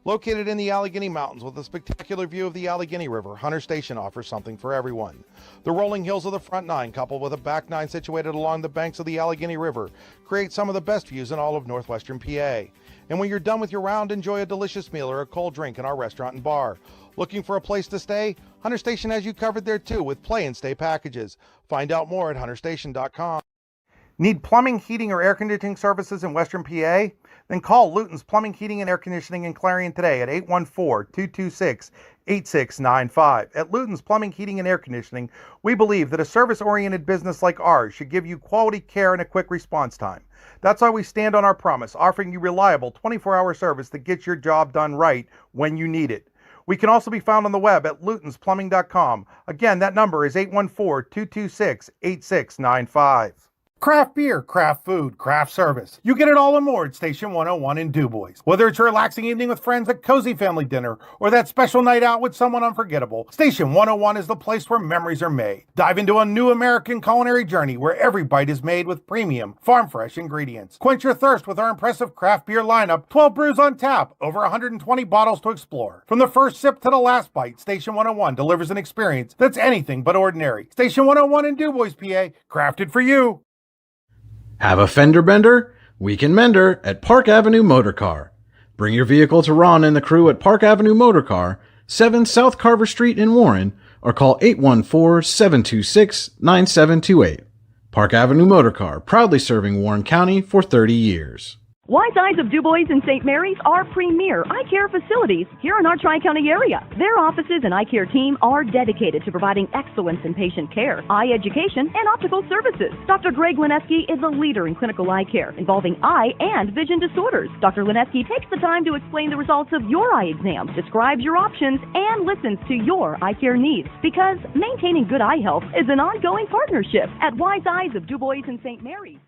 Located in the Allegheny Mountains with a spectacular view of the Allegheny River, Hunter Station offers something for everyone. The rolling hills of the front nine, coupled with a back nine situated along the banks of the Allegheny River, create some of the best views in all of northwestern PA. And when you're done with your round, enjoy a delicious meal or a cold drink in our restaurant and bar. Looking for a place to stay? Hunter Station has you covered there too with play and stay packages. Find out more at hunterstation.com. Need plumbing, heating, or air conditioning services in Western PA? Then call Luton's Plumbing, Heating, and Air Conditioning in Clarion today at 814-226-8695. At Luton's Plumbing, Heating, and Air Conditioning, we believe that a service-oriented business like ours should give you quality care and a quick response time. That's why we stand on our promise, offering you reliable 24-hour service that gets your job done right when you need it. We can also be found on the web at lutonsplumbing.com. Again, that number is 814-226-8695. Craft beer, craft food, craft service. You get it all and more at Station 101 in DuBois. Whether it's a relaxing evening with friends at Cozy Family Dinner or that special night out with someone unforgettable, Station 101 is the place where memories are made. Dive into a new American culinary journey where every bite is made with premium, farm-fresh ingredients. Quench your thirst with our impressive craft beer lineup, 12 brews on tap, over 120 bottles to explore. From the first sip to the last bite, Station 101 delivers an experience that's anything but ordinary. Station 101 in DuBois, PA, crafted for you. Have a fender bender? We can mender at Park Avenue Motor Car. Bring your vehicle to Ron and the crew at Park Avenue Motor Car, 7 South Carver Street in Warren, or call 814-726-9728. Park Avenue Motor Car, proudly serving Warren County for 30 years. Wise Eyes of DuBois and St. Mary's are premier eye care facilities here in our Tri-County area. Their offices and eye care team are dedicated to providing excellence in patient care, eye education, and optical services. Dr. Greg Lineski is a leader in clinical eye care involving eye and vision disorders. Dr. Lineski takes the time to explain the results of your eye exam, describes your options, and listens to your eye care needs, because maintaining good eye health is an ongoing partnership at Wise Eyes of DuBois and St. Mary's.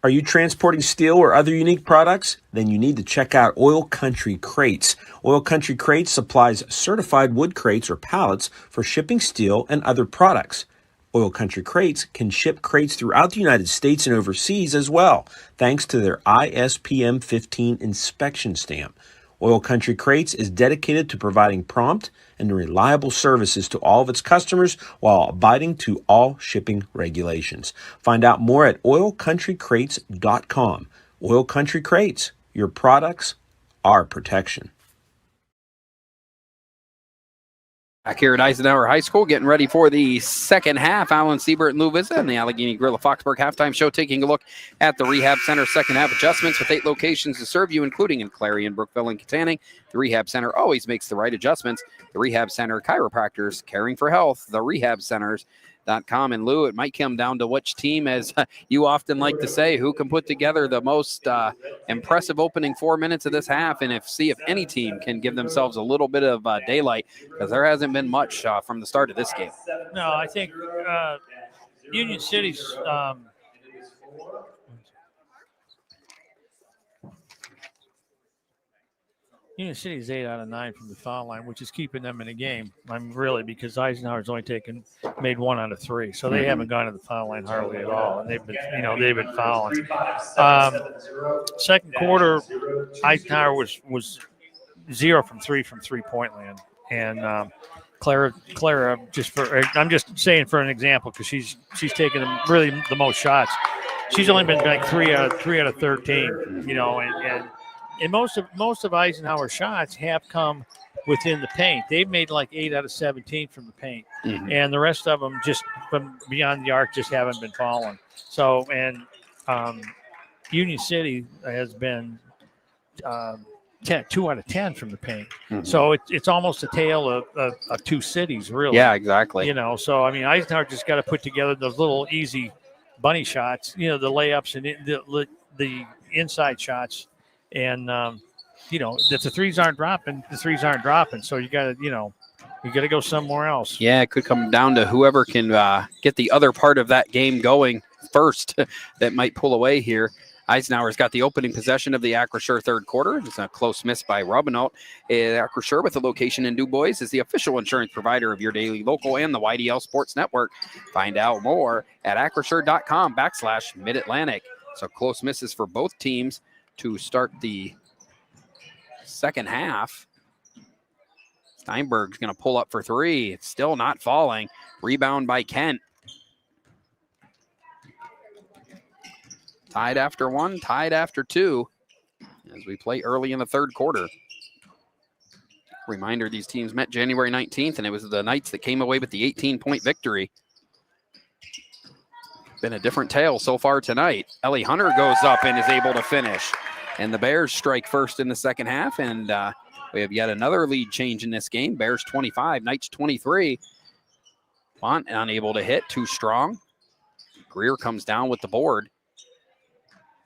Are you transporting steel or other unique products? Then you need to check out Oil Country Crates. Oil Country Crates supplies certified wood crates or pallets for shipping steel and other products. Oil Country Crates can ship crates throughout the United States and overseas as well, thanks to their ISPM 15 inspection stamp. Oil Country Crates is dedicated to providing prompt and reliable services to all of its customers while abiding to all shipping regulations. Find out more at oilcountrycrates.com. Oil Country Crates, your products, our protection. Back here at Eisenhower High School, getting ready for the second half. Alan Siebert and Lou Vizza and the Allegheny Grill of Foxburg halftime show, taking a look at the Rehab Center second half adjustments with 8 locations to serve you, including in Clarion, Brookville, and Katanning. The Rehab Center always makes the right adjustments. The Rehab Center, chiropractors, caring for health, the Rehab Centers.com. And Lou, it might come down to which team, as you often like to say, who can put together the most impressive opening 4 minutes of this half, and see if any team can give themselves a little bit of daylight, because there hasn't been much from the start of this game. No, I think Union City's Union City's 8 out of 9 from the foul line, which is keeping them in the game. Really, because Eisenhower's only made 1 out of 3, so they haven't gone to the foul line hardly at all, and they've been fouling. Second quarter, Eisenhower was 0 from 3 from 3-point land, and Clara, I'm just saying for an example, because she's taken really the most shots. She's only been like 3 out of 13, and most of Eisenhower's shots have come within the paint. They've made like 8 out of 17 from the paint, and the rest of them just from beyond the arc just haven't been falling. So, and Union City has been 2 out of 10 from the paint. So it's almost a tale of two cities, really. Yeah, exactly. So I mean, Eisenhower just got to put together those little easy bunny shots, the layups and the inside shots. And if the threes aren't dropping, So you got to go somewhere else. Yeah, it could come down to whoever can get the other part of that game going first that might pull away here. Eisenhower's got the opening possession of the Acrisure third quarter. It's a close miss by Robinault. Acrisure, with a location in DuBois, is the official insurance provider of your daily local and the YDL Sports Network. Find out more at acrisure.com/Mid-Atlantic. So close misses for both teams to start the second half. Steinberg's going to pull up for 3. It's still not falling. Rebound by Kent. Tied after 1, tied after 2, as we play early in the third quarter. Reminder, these teams met January 19th, and it was the Knights that came away with the 18-point victory. Been a different tale so far tonight. Ellie Hunter goes up and is able to finish. And the Bears strike first in the second half, and we have yet another lead change in this game. Bears 25, Knights 23. Font unable to hit, too strong. Greer comes down with the board.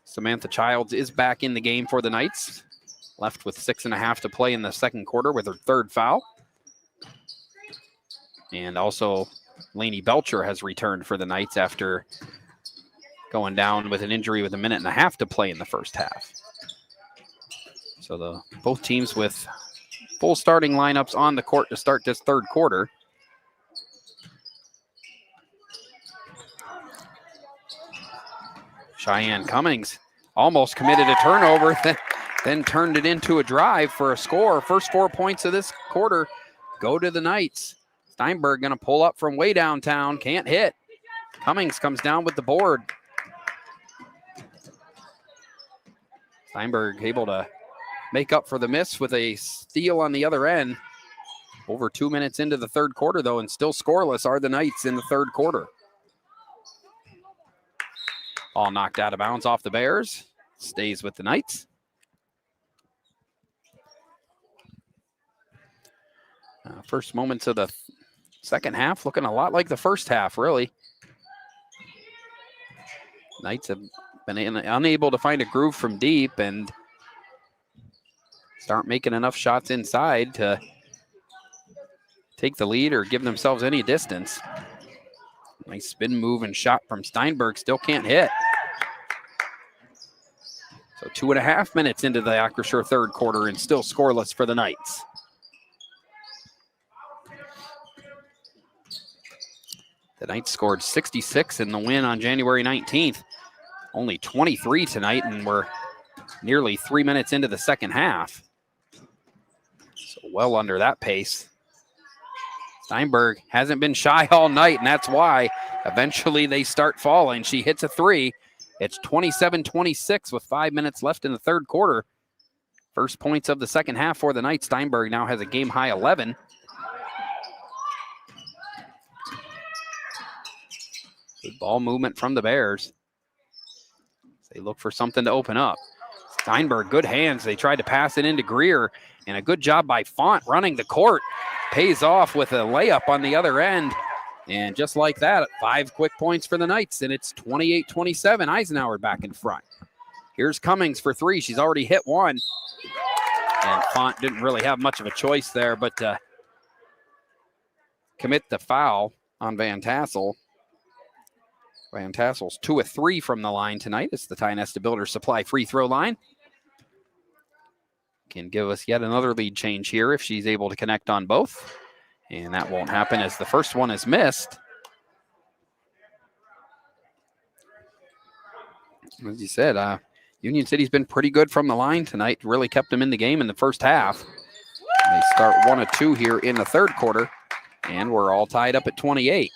Samantha Childs is back in the game for the Knights. Left with 6.5 to play in the second quarter with her third foul. And also Lainey Belcher has returned for the Knights after going down with an injury with 1.5 minutes to play in the first half. So both teams with full starting lineups on the court to start this third quarter. Cheyenne Cummings almost committed a turnover, then turned it into a drive for a score. First 4 points of this quarter go to the Knights. Steinberg going to pull up from way downtown, can't hit. Cummings comes down with the board. Steinberg able to make up for the miss with a steal on the other end. Over 2 minutes into the third quarter, though, and still scoreless are the Knights in the third quarter. Ball knocked out of bounds off the Bears. Stays with the Knights. First moments of the second half looking a lot like the first half, really. Knights have been unable to find a groove from deep and start making enough shots inside to take the lead or give themselves any distance. Nice spin move and shot from Steinberg, still can't hit. So 2.5 minutes into the Acrisure third quarter and still scoreless for the Knights. The Knights scored 66 in the win on January 19th. Only 23 tonight, and we're nearly 3 minutes into the second half. So well under that pace. Steinberg hasn't been shy all night, and that's why eventually they start falling. She hits a three. It's 27-26 with 5 minutes left in the third quarter. First points of the second half for the Knights. Steinberg now has a game-high 11. Good ball movement from the Bears. They look for something to open up. Steinberg, good hands. They tried to pass it into Greer, and a good job by Font running the court. Pays off with a layup on the other end. And just like that, 5 quick points for the Knights, and it's 28-27. Eisenhower back in front. Here's Cummings for three. She's already hit one. And Font didn't really have much of a choice there, but commit the foul on Van Tassel. Van Tassel's 2 of 3 from the line tonight. It's the Tionesta Builder Supply free throw line. Can give us yet another lead change here if she's able to connect on both. And that won't happen as the first one is missed. As you said, Union City's been pretty good from the line tonight. Really kept them in the game in the first half. They start 1 of 2 here in the third quarter. And we're all tied up at 28.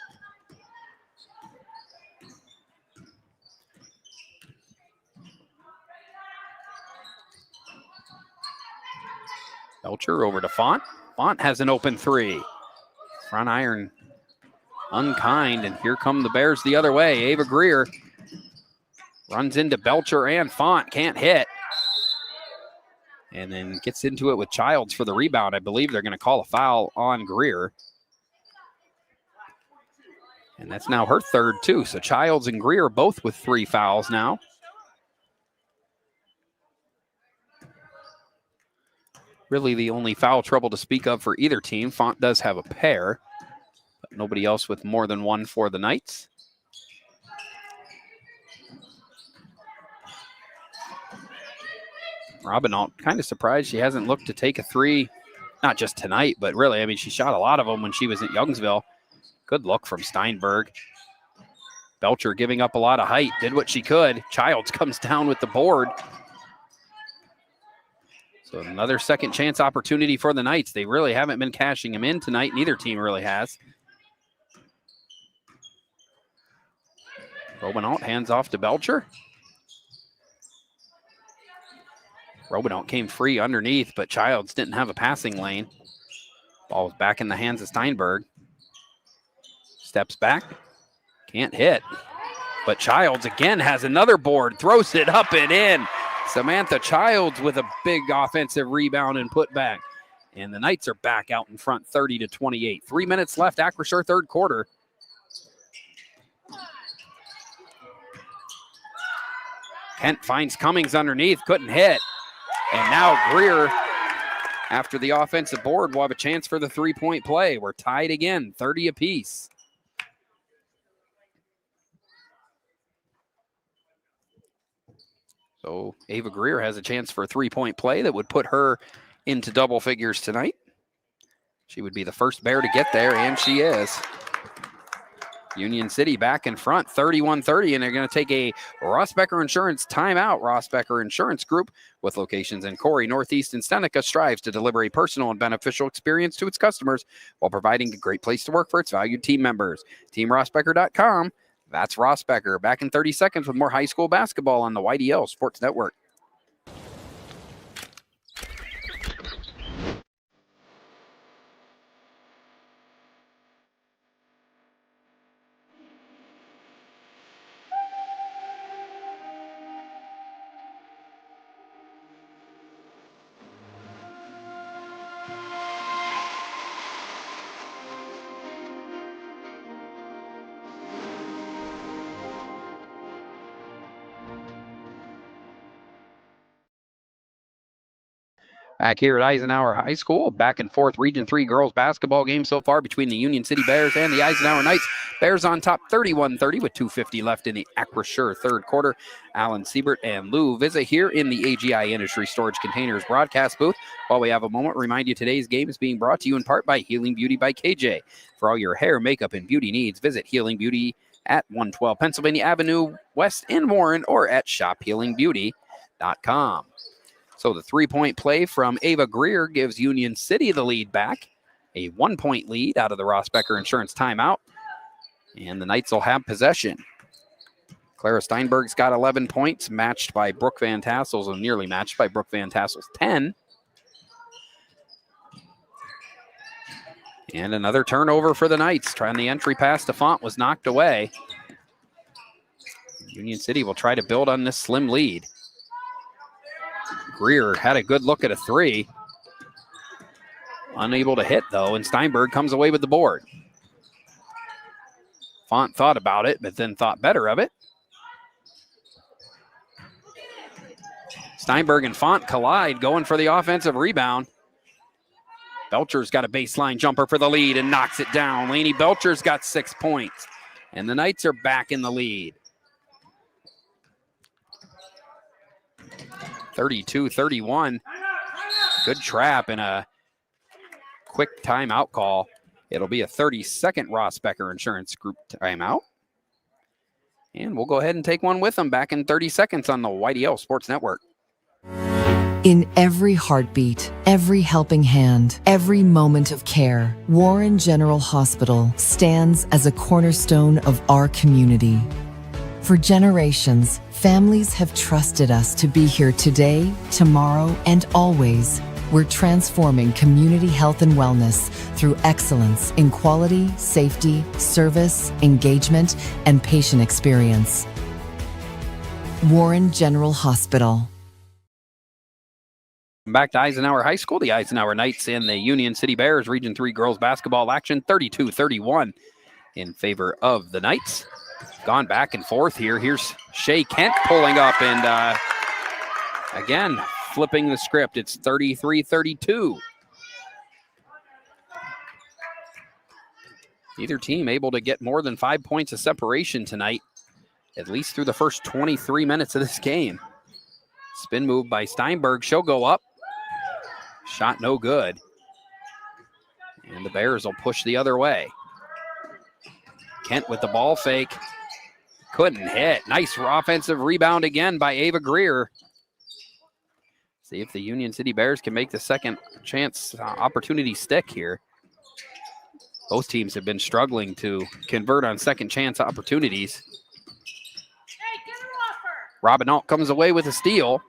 Belcher over to Font. Font has an open three. Front iron unkind, and here come the Bears the other way. Ava Greer runs into Belcher and Font, can't hit. And then gets into it with Childs for the rebound. I believe they're going to call a foul on Greer. And that's now her third too. So Childs and Greer both with 3 fouls now. Really the only foul trouble to speak of for either team. Font does have a pair, but nobody else with more than 1 for the Knights. Robinault, kind of surprised she hasn't looked to take a 3, not just tonight, but really, I mean, she shot a lot of them when she was at Youngsville. Good look from Steinberg. Belcher giving up a lot of height, did what she could. Childs comes down with the board. So another second chance opportunity for the Knights. They really haven't been cashing them in tonight. Neither team really has. Robinault hands off to Belcher. Robinault came free underneath, but Childs didn't have a passing lane. Ball was back in the hands of Steinberg. Steps back, can't hit. But Childs again has another board, throws it up and in. Samantha Childs with a big offensive rebound and put back. And the Knights are back out in front 30-28. 3 minutes left, Acrisure third quarter. Kent finds Cummings underneath, couldn't hit. And now Greer, after the offensive board, will have a chance for the three-point play. We're tied again, 30 apiece. So Ava Greer has a chance for a three-point play that would put her into double figures tonight. She would be the first Bear to get there, and she is. Union City back in front, 31-30, and they're going to take a Ross Becker Insurance timeout. Ross Becker Insurance Group, with locations in Corey, Northeast, and Seneca, strives to deliver a personal and beneficial experience to its customers while providing a great place to work for its valued team members. TeamRossBecker.com. That's Ross Becker. Back in 30 seconds with more high school basketball on the YDL Sports Network. Back here at Eisenhower High School, back and forth Region 3 girls basketball game so far between the Union City Bears and the Eisenhower Knights. Bears on top 31-30 with 2:50 left in the Acrisure third quarter. Alan Siebert and Lou Vizza here in the AGI Industry Storage Containers broadcast booth. While we have a moment, remind you today's game is being brought to you in part by Healing Beauty by KJ. For all your hair, makeup, and beauty needs, visit Healing Beauty at 112 Pennsylvania Avenue West in Warren or at shophealingbeauty.com. So the three-point play from Ava Greer gives Union City the lead back. A 1-point lead out of the Ross Becker Insurance timeout. And the Knights will have possession. Clara Steinberg's got 11 points, matched by Brooke Van Tassel's, or nearly matched by Brooke Van Tassel's 10. And another turnover for the Knights. Trying the entry pass to Font was knocked away. Union City will try to build on this slim lead. Greer had a good look at a three. Unable to hit, though, and Steinberg comes away with the board. Font thought about it, but then thought better of it. Steinberg and Font collide, going for the offensive rebound. Belcher's got a baseline jumper for the lead and knocks it down. Lainey Belcher's got 6 points, and the Knights are back in the lead. 32-31. Good trap and a quick timeout call. It'll be a 30-second Ross Becker Insurance Group timeout. And we'll go ahead and take one with them back in 30 seconds on the YDL Sports Network. In every heartbeat, every helping hand, every moment of care, Warren General Hospital stands as a cornerstone of our community. For generations, families have trusted us to be here today, tomorrow, and always. We're transforming community health and wellness through excellence in quality, safety, service, engagement, and patient experience. Warren General Hospital. Back to Eisenhower High School. The Eisenhower Knights and the Union City Bears Region 3 girls basketball action, 32-31 in favor of the Knights. Gone back and forth here. Here's Shea Kent pulling up and again, flipping the script. It's 33-32. Neither team able to get more than 5 points of separation tonight, at least through the first 23 minutes of this game. Spin move by Steinberg. She'll go up. Shot no good. And the Bears will push the other way. Kent with the ball fake. Couldn't hit. Nice offensive rebound again by Ava Greer. See if the Union City Bears can make the second chance opportunity stick here. Both teams have been struggling to convert on second chance opportunities. Robin Alt comes away with a steal.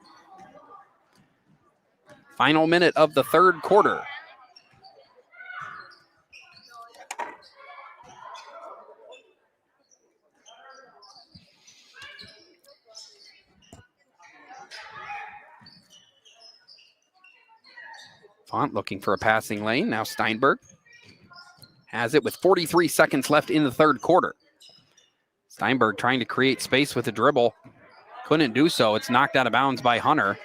Final minute of the third quarter. Font looking for a passing lane. Now Steinberg has it with 43 seconds left in the third quarter. Steinberg trying to create space with a dribble. Couldn't do so. It's knocked out of bounds by Hunter.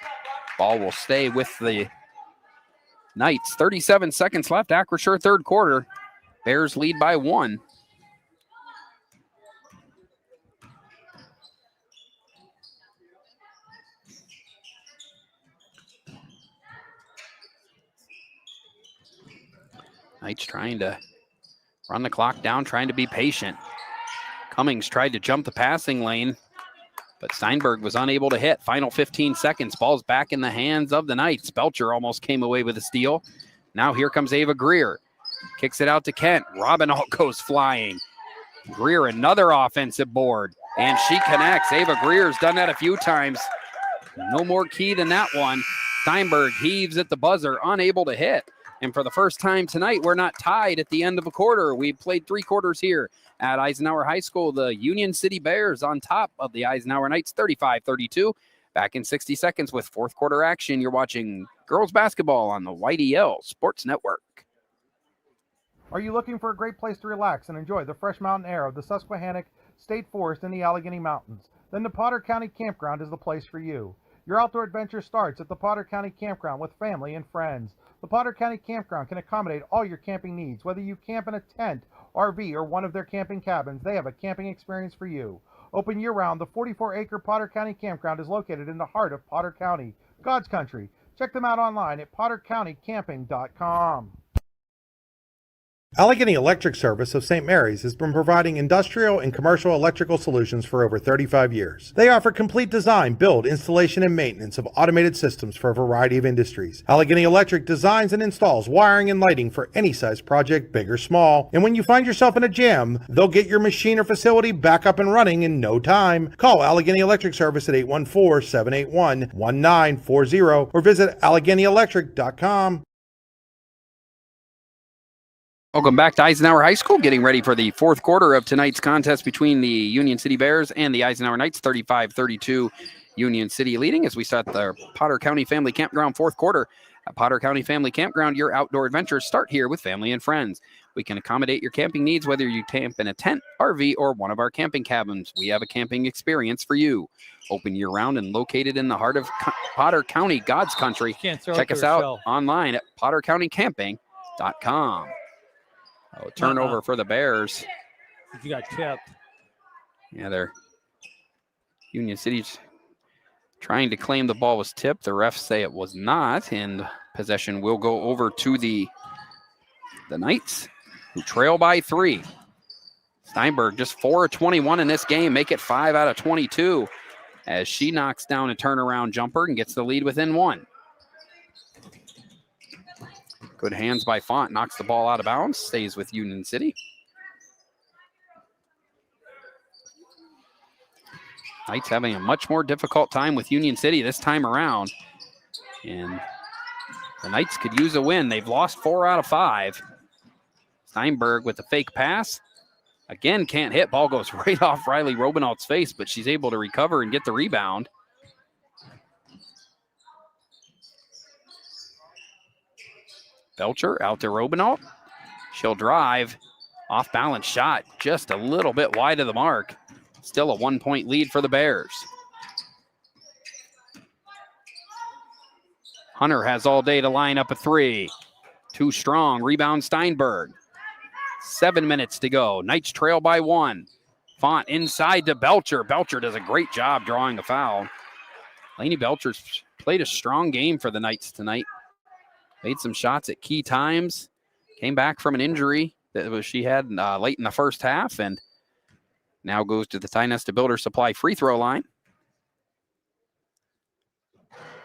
Ball will stay with the Knights. 37 seconds left. Acrisure third quarter. Bears lead by 1. Knights trying to run the clock down, trying to be patient. Cummings tried to jump the passing lane, but Steinberg was unable to hit. Final 15 seconds. Ball's back in the hands of the Knights. Belcher almost came away with a steal. Now here comes Ava Greer. Kicks it out to Kent. Robin Alt goes flying. Greer another offensive board, and she connects. Ava Greer's done that a few times. No more key than that one. Steinberg heaves at the buzzer, unable to hit. And for the first time tonight, we're not tied at the end of a quarter. We played 3 quarters here at Eisenhower High School. The Union City Bears on top of the Eisenhower Knights, 35-32. Back in 60 seconds with fourth quarter action. You're watching girls basketball on the YDL Sports Network. Are you looking for a great place to relax and enjoy the fresh mountain air of the Susquehannock State Forest in the Allegheny Mountains? Then the Potter County Campground is the place for you. Your outdoor adventure starts at the Potter County Campground with family and friends. The Potter County Campground can accommodate all your camping needs. Whether you camp in a tent, RV, or one of their camping cabins, they have a camping experience for you. Open year-round, the 44-acre Potter County Campground is located in the heart of Potter County, God's country. Check them out online at pottercountycamping.com. Allegheny Electric Service of St. Mary's has been providing industrial and commercial electrical solutions for over 35 years. They offer complete design, build, installation, and maintenance of automated systems for a variety of industries. Allegheny Electric designs and installs wiring and lighting for any size project, big or small. And when you find yourself in a jam, they'll get your machine or facility back up and running in no time. Call Allegheny Electric Service at 814-781-1940 or visit AlleghenyElectric.com. Welcome back to Eisenhower High School, getting ready for the fourth quarter of tonight's contest between the Union City Bears and the Eisenhower Knights. 35-32 Union City leading as we start the Potter County Family Campground fourth quarter. At Potter County Family Campground, your outdoor adventures start here with family and friends. We can accommodate your camping needs, whether you camp in a tent, RV, or one of our camping cabins. We have a camping experience for you. Open year-round and located in the heart of Potter County, God's country. Check us out online at pottercountycamping.com. Oh, turnover for the Bears. You got tipped. Yeah, they're Union City's trying to claim the ball was tipped. The refs say it was not, and possession will go over to the Knights, who trail by 3. Steinberg just 4 of 21 in this game, make it 5 out of 22 as she knocks down a turnaround jumper and gets the lead within 1. Good hands by Font, knocks the ball out of bounds, stays with Union City. Knights having a much more difficult time with Union City this time around. And the Knights could use a win. They've lost 4 out of 5. Steinberg with the fake pass. Again, can't hit. Ball goes right off Riley Robinault's face, but she's able to recover and get the rebound. Belcher out to Robinault. She'll drive. Off balance shot, just a little bit wide of the mark. Still a 1-point lead for the Bears. Hunter has all day to line up a 3. Too strong. Rebound Steinberg. 7 minutes to go. Knights trail by 1. Font inside to Belcher. Belcher does a great job drawing a foul. Lainey Belcher's played a strong game for the Knights tonight. Made some shots at key times. Came back from an injury that she had late in the first half, and now goes to the Ty-Nesta Builder Supply free throw line.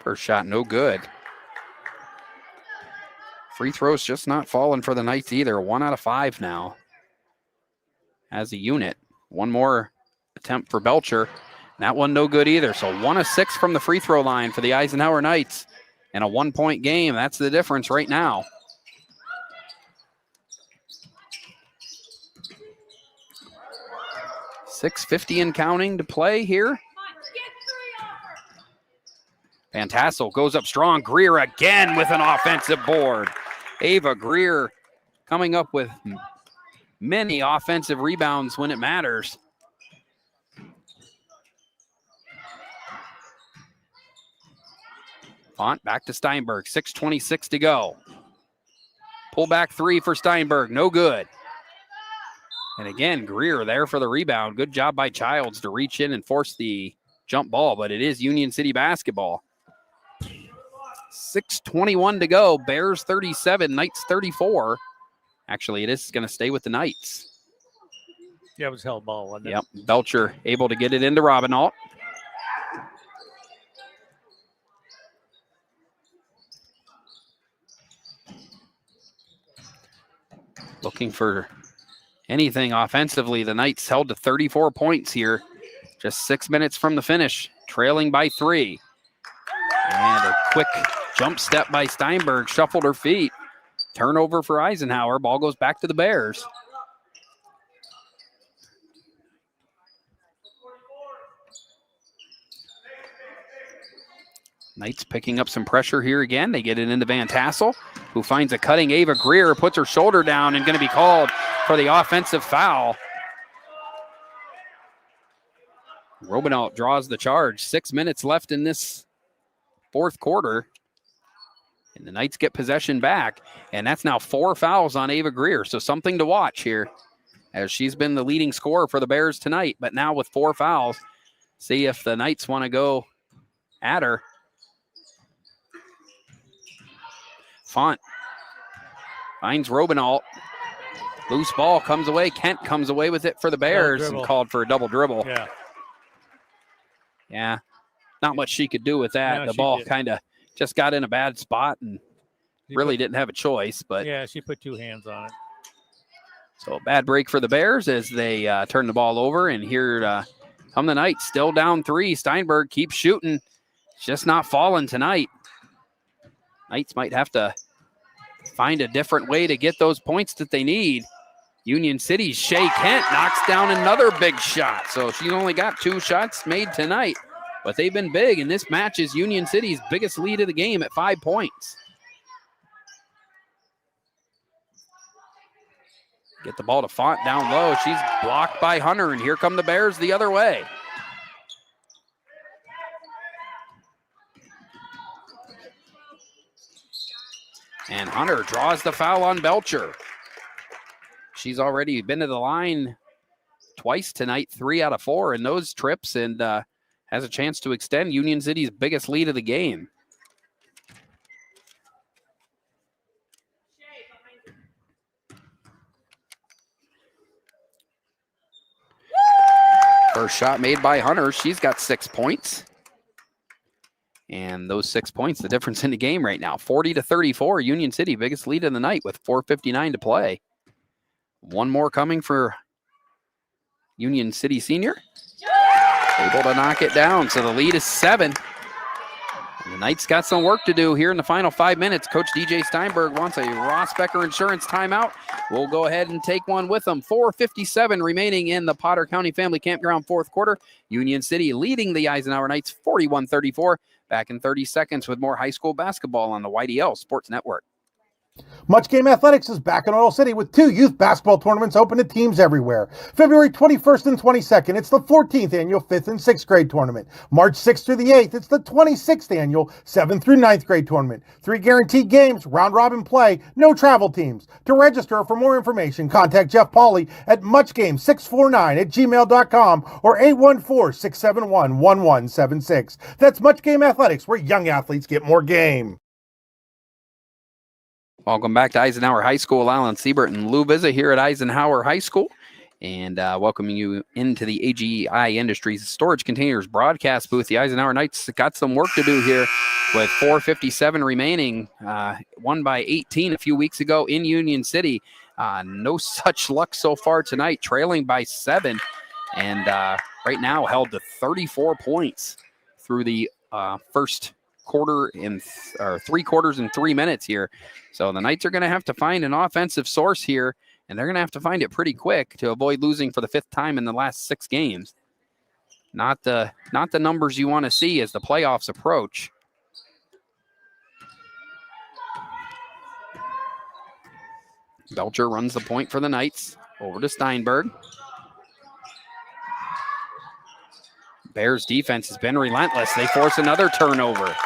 First shot, no good. Free throws just not falling for the Knights either. 1 out of 5 now as a unit. One more attempt for Belcher. That one no good either. So 1 of 6 from the free throw line for the Eisenhower Knights. In a 1-point game, that's the difference right now. .650 and counting to play here. Van Tassel goes up strong. Greer again with an offensive board. Ava Greer coming up with many offensive rebounds when it matters. Font back to Steinberg. 6:26 to go. Pull back 3 for Steinberg. No good. And again, Greer there for the rebound. Good job by Childs to reach in and force the jump ball, but it is Union City basketball. 6:21 to go. Bears 37, Knights 34. Actually, it is going to stay with the Knights. Yeah, it was held ball, wasn't it? Yep. Belcher able to get it into Robinault. Looking for anything offensively. The Knights held to 34 points here. Just 6 minutes from the finish. Trailing by 3. And a quick jump step by Steinberg. Shuffled her feet. Turnover for Eisenhower. Ball goes back to the Bears. Knights picking up some pressure here again. They get it into Van Tassel, who finds a cutting Ava Greer, puts her shoulder down and going to be called for the offensive foul. Robinault draws the charge. 6 minutes left in this fourth quarter. And the Knights get possession back. And that's now 4 fouls on Ava Greer. So something to watch here, as she's been the leading scorer for the Bears tonight. But now with 4 fouls, see if the Knights want to go at her. Font finds Robinalt. Loose ball comes away. Kent comes away with it for the Bears and called for a double dribble. Yeah. Not much she could do with that. No, the ball kind of just got in a bad spot and really didn't have a choice. But yeah, she put 2 hands on it. So a bad break for the Bears as they turn the ball over. And here come the Knights, still down 3. Steinberg keeps shooting. It's just not falling tonight. Knights might have to find a different way to get those points that they need. Union City's Shea Kent knocks down another big shot. So she's only got 2 shots made tonight, but they've been big. And this match is Union City's biggest lead of the game at 5 points. Get the ball to Font down low. She's blocked by Hunter, and here come the Bears the other way. And Hunter draws the foul on Belcher. She's already been to the line twice tonight, 3 out of 4 in those trips, and has a chance to extend Union City's biggest lead of the game. First shot made by Hunter. She's got 6 points. And those 6 points, the difference in the game right now. 40-34, Union City, biggest lead of the night with 4:59 to play. One more coming for Union City Senior. Able to knock it down, so the lead is 7. And the Knights got some work to do here in the final 5 minutes. Coach DJ Steinberg wants a Ross Becker Insurance timeout. We'll go ahead and take one with them. 4:57 remaining in the Potter County Family Campground fourth quarter. Union City leading the Eisenhower Knights 41-34. Back in 30 seconds with more high school basketball on the YDL Sports Network. Much Game Athletics is back in Oil City with 2 youth basketball tournaments open to teams everywhere. February 21st and 22nd, it's the 14th annual 5th and 6th grade tournament. March 6th through the 8th, it's the 26th annual 7th through 9th grade tournament. 3 guaranteed games, round-robin play, no travel teams. To register or for more information, contact Jeff Pauley at muchgame649@gmail.com or 814-671-1176. That's Much Game Athletics, where young athletes get more game. Welcome back to Eisenhower High School. Alan Siebert and Lou Vizza here at Eisenhower High School, and welcoming you into the AGI Industries Storage Containers broadcast booth. The Eisenhower Knights got some work to do here with 4:57 remaining. Won by 18 a few weeks ago in Union City. No such luck so far tonight, trailing by 7, and right now held to 34 points through the first quarter in 3 quarters and 3 minutes here. So the Knights are going to have to find an offensive source here, and they're going to have to find it pretty quick to avoid losing for the 5th time in the last 6 games. Not the numbers you want to see as the playoffs approach. Belcher runs the point for the Knights over to Steinberg. Bears defense has been relentless. They force another turnover.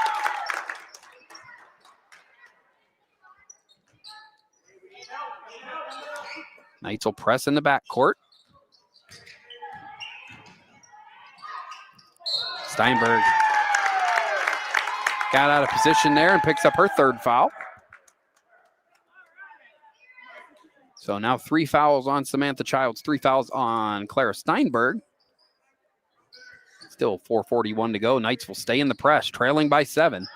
Knights will press in the backcourt. Steinberg got out of position there and picks up her 3rd foul. So now 3 fouls on Samantha Childs, 3 fouls on Clara Steinberg. Still 4:41 to go. Knights will stay in the press, trailing by 7.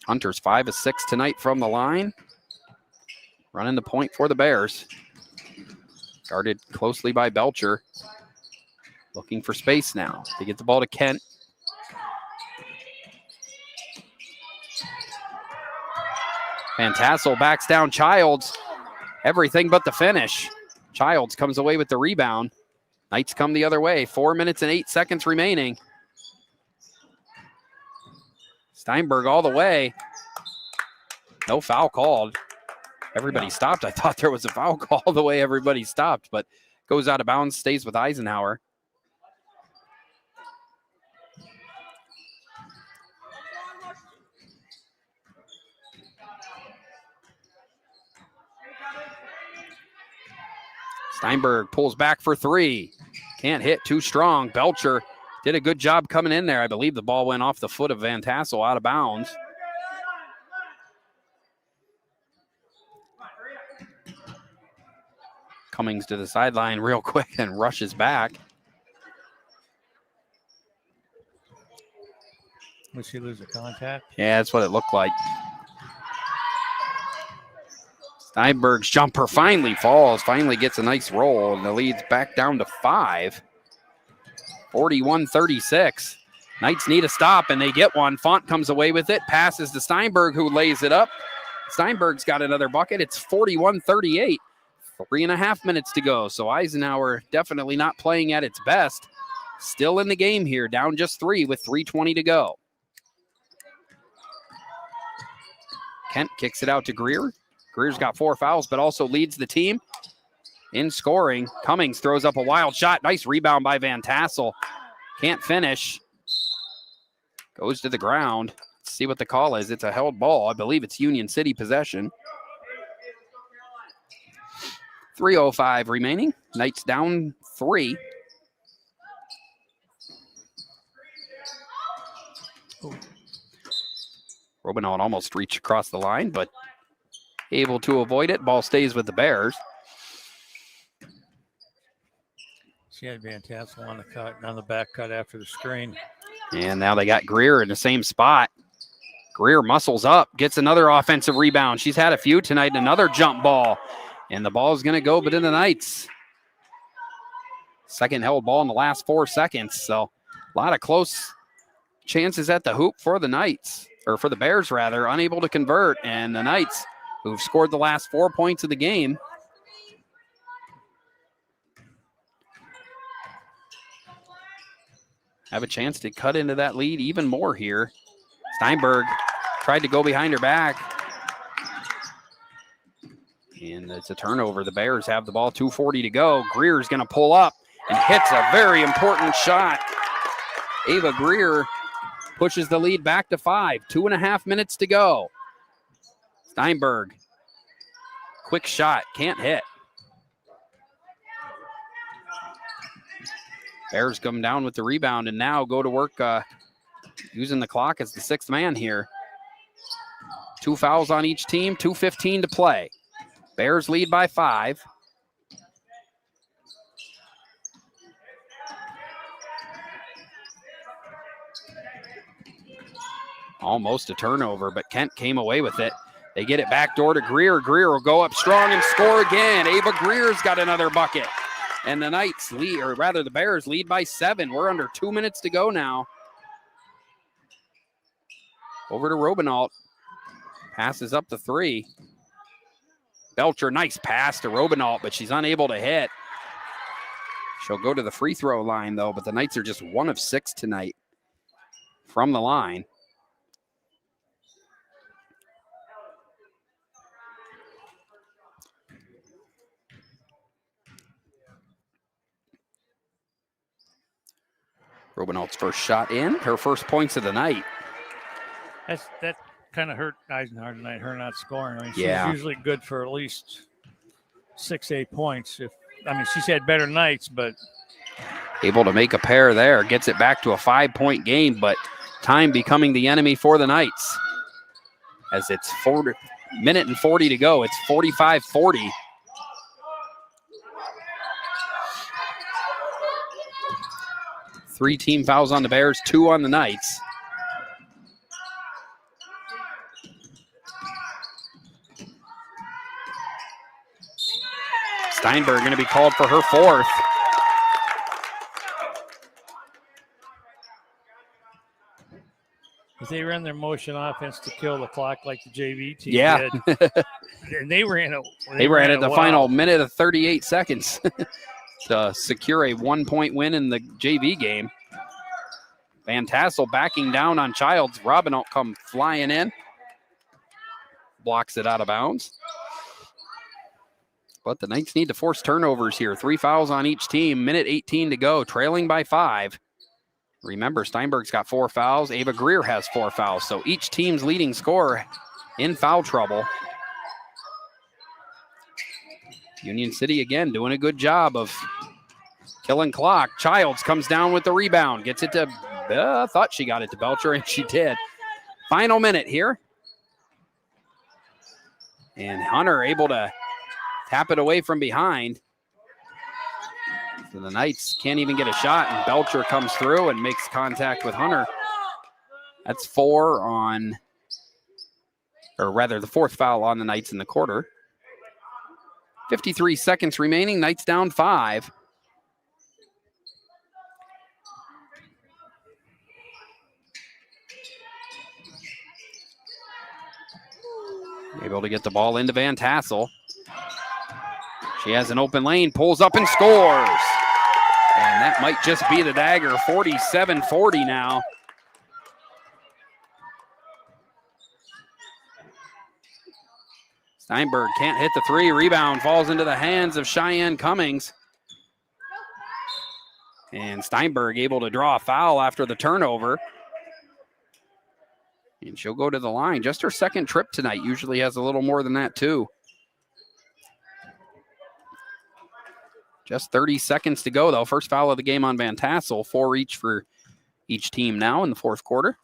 Hunter's 5 of 6 tonight from the line. Running the point for the Bears. Guarded closely by Belcher. Looking for space now. They get the ball to Kent. Van Tassel backs down Childs. Everything but the finish. Childs comes away with the rebound. Knights come the other way. 4 minutes and 8 seconds remaining. Steinberg all the way. No foul called. Everybody stopped. I thought there was a foul call the way everybody stopped, but Goes out of bounds, stays with Eisenhower. Steinberg pulls back for three. Can't hit, too strong. Belcher did a good job coming in there. I believe the ball went off the foot of Van Tassel out of bounds. Cummings to the sideline real quick and rushes back. Did she lose a contact? Yeah, that's what it looked like. Steinberg's jumper finally falls, finally gets a nice roll, and the lead's back down to 5. 41-36. Knights need a stop, and they get one. Font comes away with it, passes to Steinberg, who lays it up. Steinberg's got another bucket. It's 41-38. 3.5 minutes to go. So Eisenhower definitely not playing at its best. Still in the game here, down just 3 with 3:20 to go. Kent kicks it out to Greer. Greer's got 4 fouls, but also leads the team in scoring. Cummings throws up a wild shot. Nice rebound by Van Tassel. Can't finish. Goes to the ground. Let's see what the call is. It's a held ball. I believe it's Union City possession. 3:05 remaining. Knights down 3. Robinaut almost reached across the line, but able to avoid it. Ball stays with the Bears. She had Van Tassel on the cut, on the back cut after the screen. And now they got Greer in the same spot. Greer muscles up, gets another offensive rebound. She's had a few tonight, another jump ball. And the ball is going to go, but in the Knights. Second held ball in the last 4 seconds. So a lot of close chances at the hoop for the Knights, or for the Bears rather, unable to convert. And the Knights, who've scored the last 4 points of the game, have a chance to cut into that lead even more here. Steinberg tried to go behind her back. And it's a turnover. The Bears have the ball, 2:40 to go. Greer's going to pull up and hits a very important shot. Ava Greer pushes the lead back to 5. 2.5 minutes to go. Steinberg, quick shot, can't hit. Bears come down with the rebound and now go to work using the clock as the 6th man here. 2 fouls on each team, 2:15 to play. Bears lead by 5. Almost a turnover, but Kent came away with it. They get it back door to Greer. Greer will go up strong and score again. Ava Greer's got another bucket. And the Knights lead, or rather the Bears lead by 7. We're under 2 minutes to go now. Over to Robinaut. Passes up to 3. Belcher, nice pass to Robinaut, but she's unable to hit. She'll go to the free throw line, though, but the Knights are just 1 of 6 tonight from the line. Robinaut's first shot in, her first points of the night. That kind of hurt Eisenhower tonight, her not scoring. I mean, she's usually good for at least 6-8 points. She's had better nights, but able to make a pair there, gets it back to a 5-point game, but time becoming the enemy for the Knights. As it's 1 minute and 40 to go, it's 45-40. Three team fouls on the Bears, 2 on the Knights. Steinberg going to be called for her 4th. if they ran their motion offense to kill the clock like the JV team did, and they ran it. They ran it the final minute of 38 seconds to secure a 1-point win in the JV game. Van Tassel backing down on Childs. Robinaut come flying in. Blocks it out of bounds. But the Knights need to force turnovers here. 3 fouls on each team. Minute 18 to go, trailing by 5. Remember, Steinberg's got 4 fouls. Ava Greer has 4 fouls. So each team's leading scorer in foul trouble. Union City, again, doing a good job of killing clock. Childs comes down with the rebound. Gets it to, thought she got it to Belcher, and she did. Final minute here. And Hunter able to tap it away from behind. So the Knights can't even get a shot, and Belcher comes through and makes contact with Hunter. That's 4 on, or rather the 4th foul on the Knights in the quarter. 53 seconds remaining, Knights down 5. Able to get the ball into Van Tassel. She has an open lane, pulls up and scores. And that might just be the dagger. 47-40 now. Steinberg can't hit the 3. Rebound falls into the hands of Cheyenne Cummings. And Steinberg able to draw a foul after the turnover. And she'll go to the line. Just her 2nd trip tonight. Usually has a little more than that too. Just 30 seconds to go though. First foul of the game on Van Tassel. 4 each for each team now in the 4th quarter.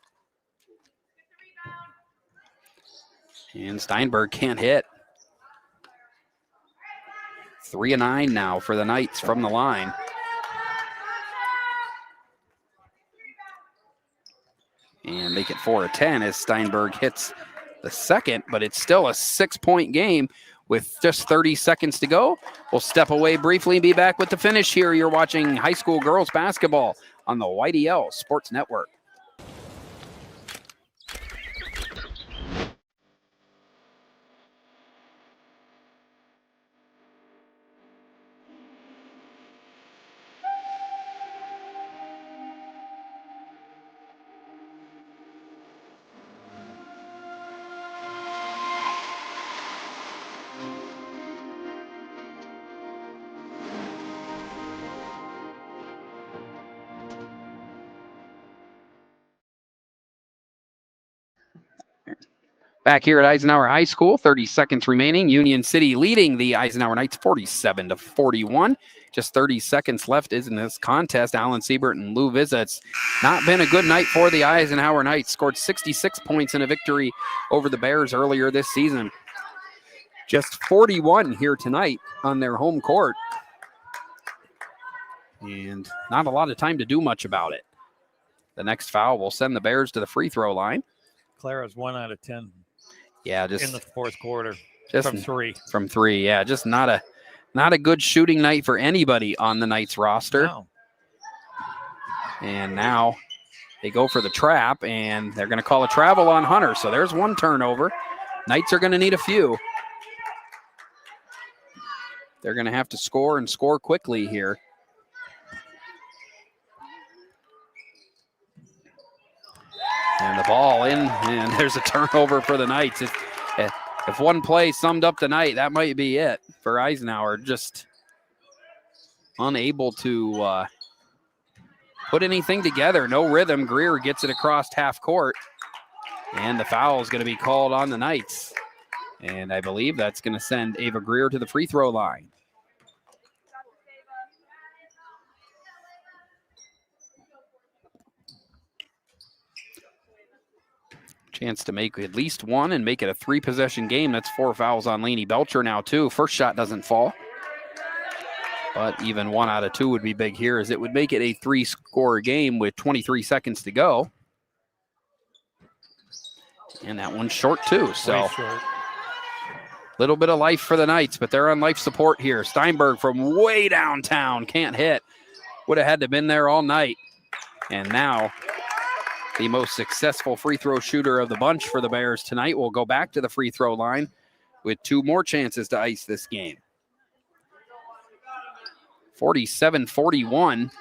And Steinberg can't hit. 3 of 9 now for the Knights from the line. And make it 4 of 10 as Steinberg hits the 2nd, but it's still a 6-point game with just 30 seconds to go. We'll step away briefly and be back with the finish here. You're watching high school girls basketball on the YDL Sports Network. Back here at Eisenhower High School, 30 seconds remaining. Union City leading the Eisenhower Knights 47-41. Just 30 seconds left in this contest. Alan Siebert and Lou Vizza. It's not been a good night for the Eisenhower Knights. Scored 66 points in a victory over the Bears earlier this season. Just 41 here tonight on their home court. And not a lot of time to do much about it. The next foul will send the Bears to the free throw line. Clara's 1 out of 10. Yeah, just in the 4th quarter. Just from 3. From 3, yeah. Just not a good shooting night for anybody on the Knights roster. No. And now they go for the trap, and they're going to call a travel on Hunter. So there's 1 turnover. Knights are going to need a few. They're going to have to score and score quickly here. And the ball in, and there's a turnover for the Knights. If one play summed up the night, that might be it for Eisenhower. Just unable to put anything together. No rhythm. Greer gets it across half court. And the foul is going to be called on the Knights. And I believe that's going to send Ava Greer to the free throw line. Chance to make at least 1 and make it a 3-possession game. That's 4 fouls on Lainey Belcher now, too. First shot doesn't fall. But even 1 out of 2 would be big here, as it would make it a 3-score game with 23 seconds to go. And that one's short, too. So little bit of life for the Knights, but they're on life support here. Steinberg from way downtown can't hit. Would have had to been there all night. And now the most successful free throw shooter of the bunch for the Bears tonight will go back to the free throw line with 2 more chances to ice this game. 47-41.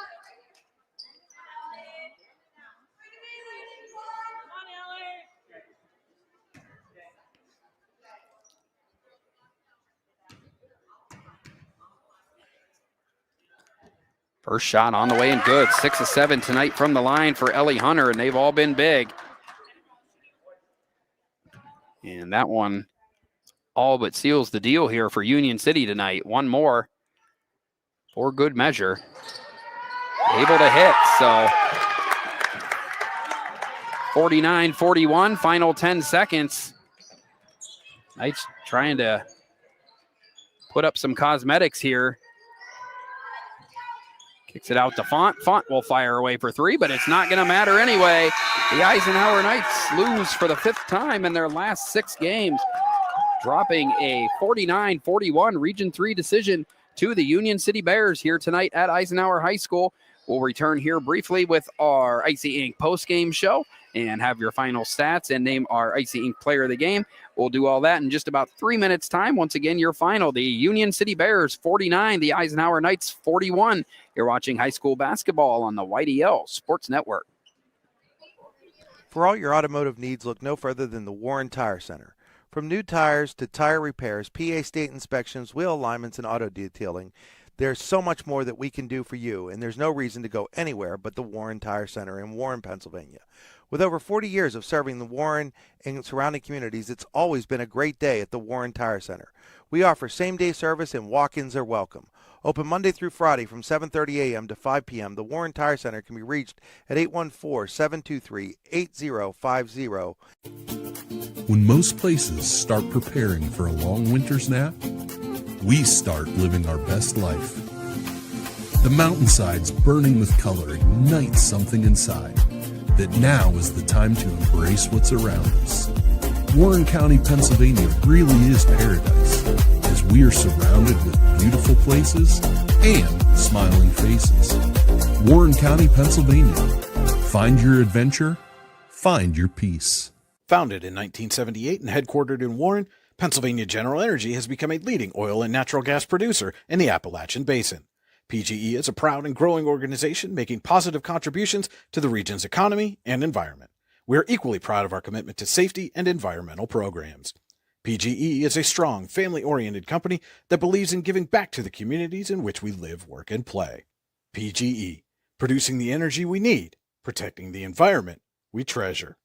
First shot on the way and good. 6 of 7 tonight from the line for Ellie Hunter, and they've all been big. And that one all but seals the deal here for Union City tonight. One more for good measure. Able to hit, so 49-41, final 10 seconds. Knights trying to put up some cosmetics here. Kicks it out to Font. Font will fire away for three, but it's not going to matter anyway. The Eisenhower Knights lose for the 5th time in their last 6 games, dropping a 49-41 Region 3 decision to the Union City Bears here tonight at Eisenhower High School. We'll return here briefly with our Icy Ink post-game show and have your final stats and name our Icy Ink player of the game. We'll do all that in just about 3 minutes' time. Once again, your final, the Union City Bears 49, the Eisenhower Knights 41. You're watching high school basketball on the YDL Sports Network. For all your automotive needs, look no further than the Warren Tire Center. From new tires to tire repairs, PA state inspections, wheel alignments, and auto detailing, there's so much more that we can do for you, and there's no reason to go anywhere but the Warren Tire Center in Warren, Pennsylvania. With over 40 years of serving the Warren and surrounding communities, it's always been a great day at the Warren Tire Center. We offer same-day service and walk-ins are welcome. Open Monday through Friday from 7:30 a.m. to 5 p.m., the Warren Tire Center can be reached at 814-723-8050. When most places start preparing for a long winter's nap, we start living our best life. The mountainsides burning with color ignite something inside that now is the time to embrace what's around us. Warren County, Pennsylvania really is paradise, as we are surrounded with beautiful places and smiling faces. Warren County, Pennsylvania. Find your adventure, find your peace. Founded in 1978 and headquartered in Warren, Pennsylvania General Energy has become a leading oil and natural gas producer in the Appalachian Basin. PGE is a proud and growing organization making positive contributions to the region's economy and environment. We are equally proud of our commitment to safety and environmental programs. PGE is a strong, family-oriented company that believes in giving back to the communities in which we live, work, and play. PGE, producing the energy we need, protecting the environment we treasure.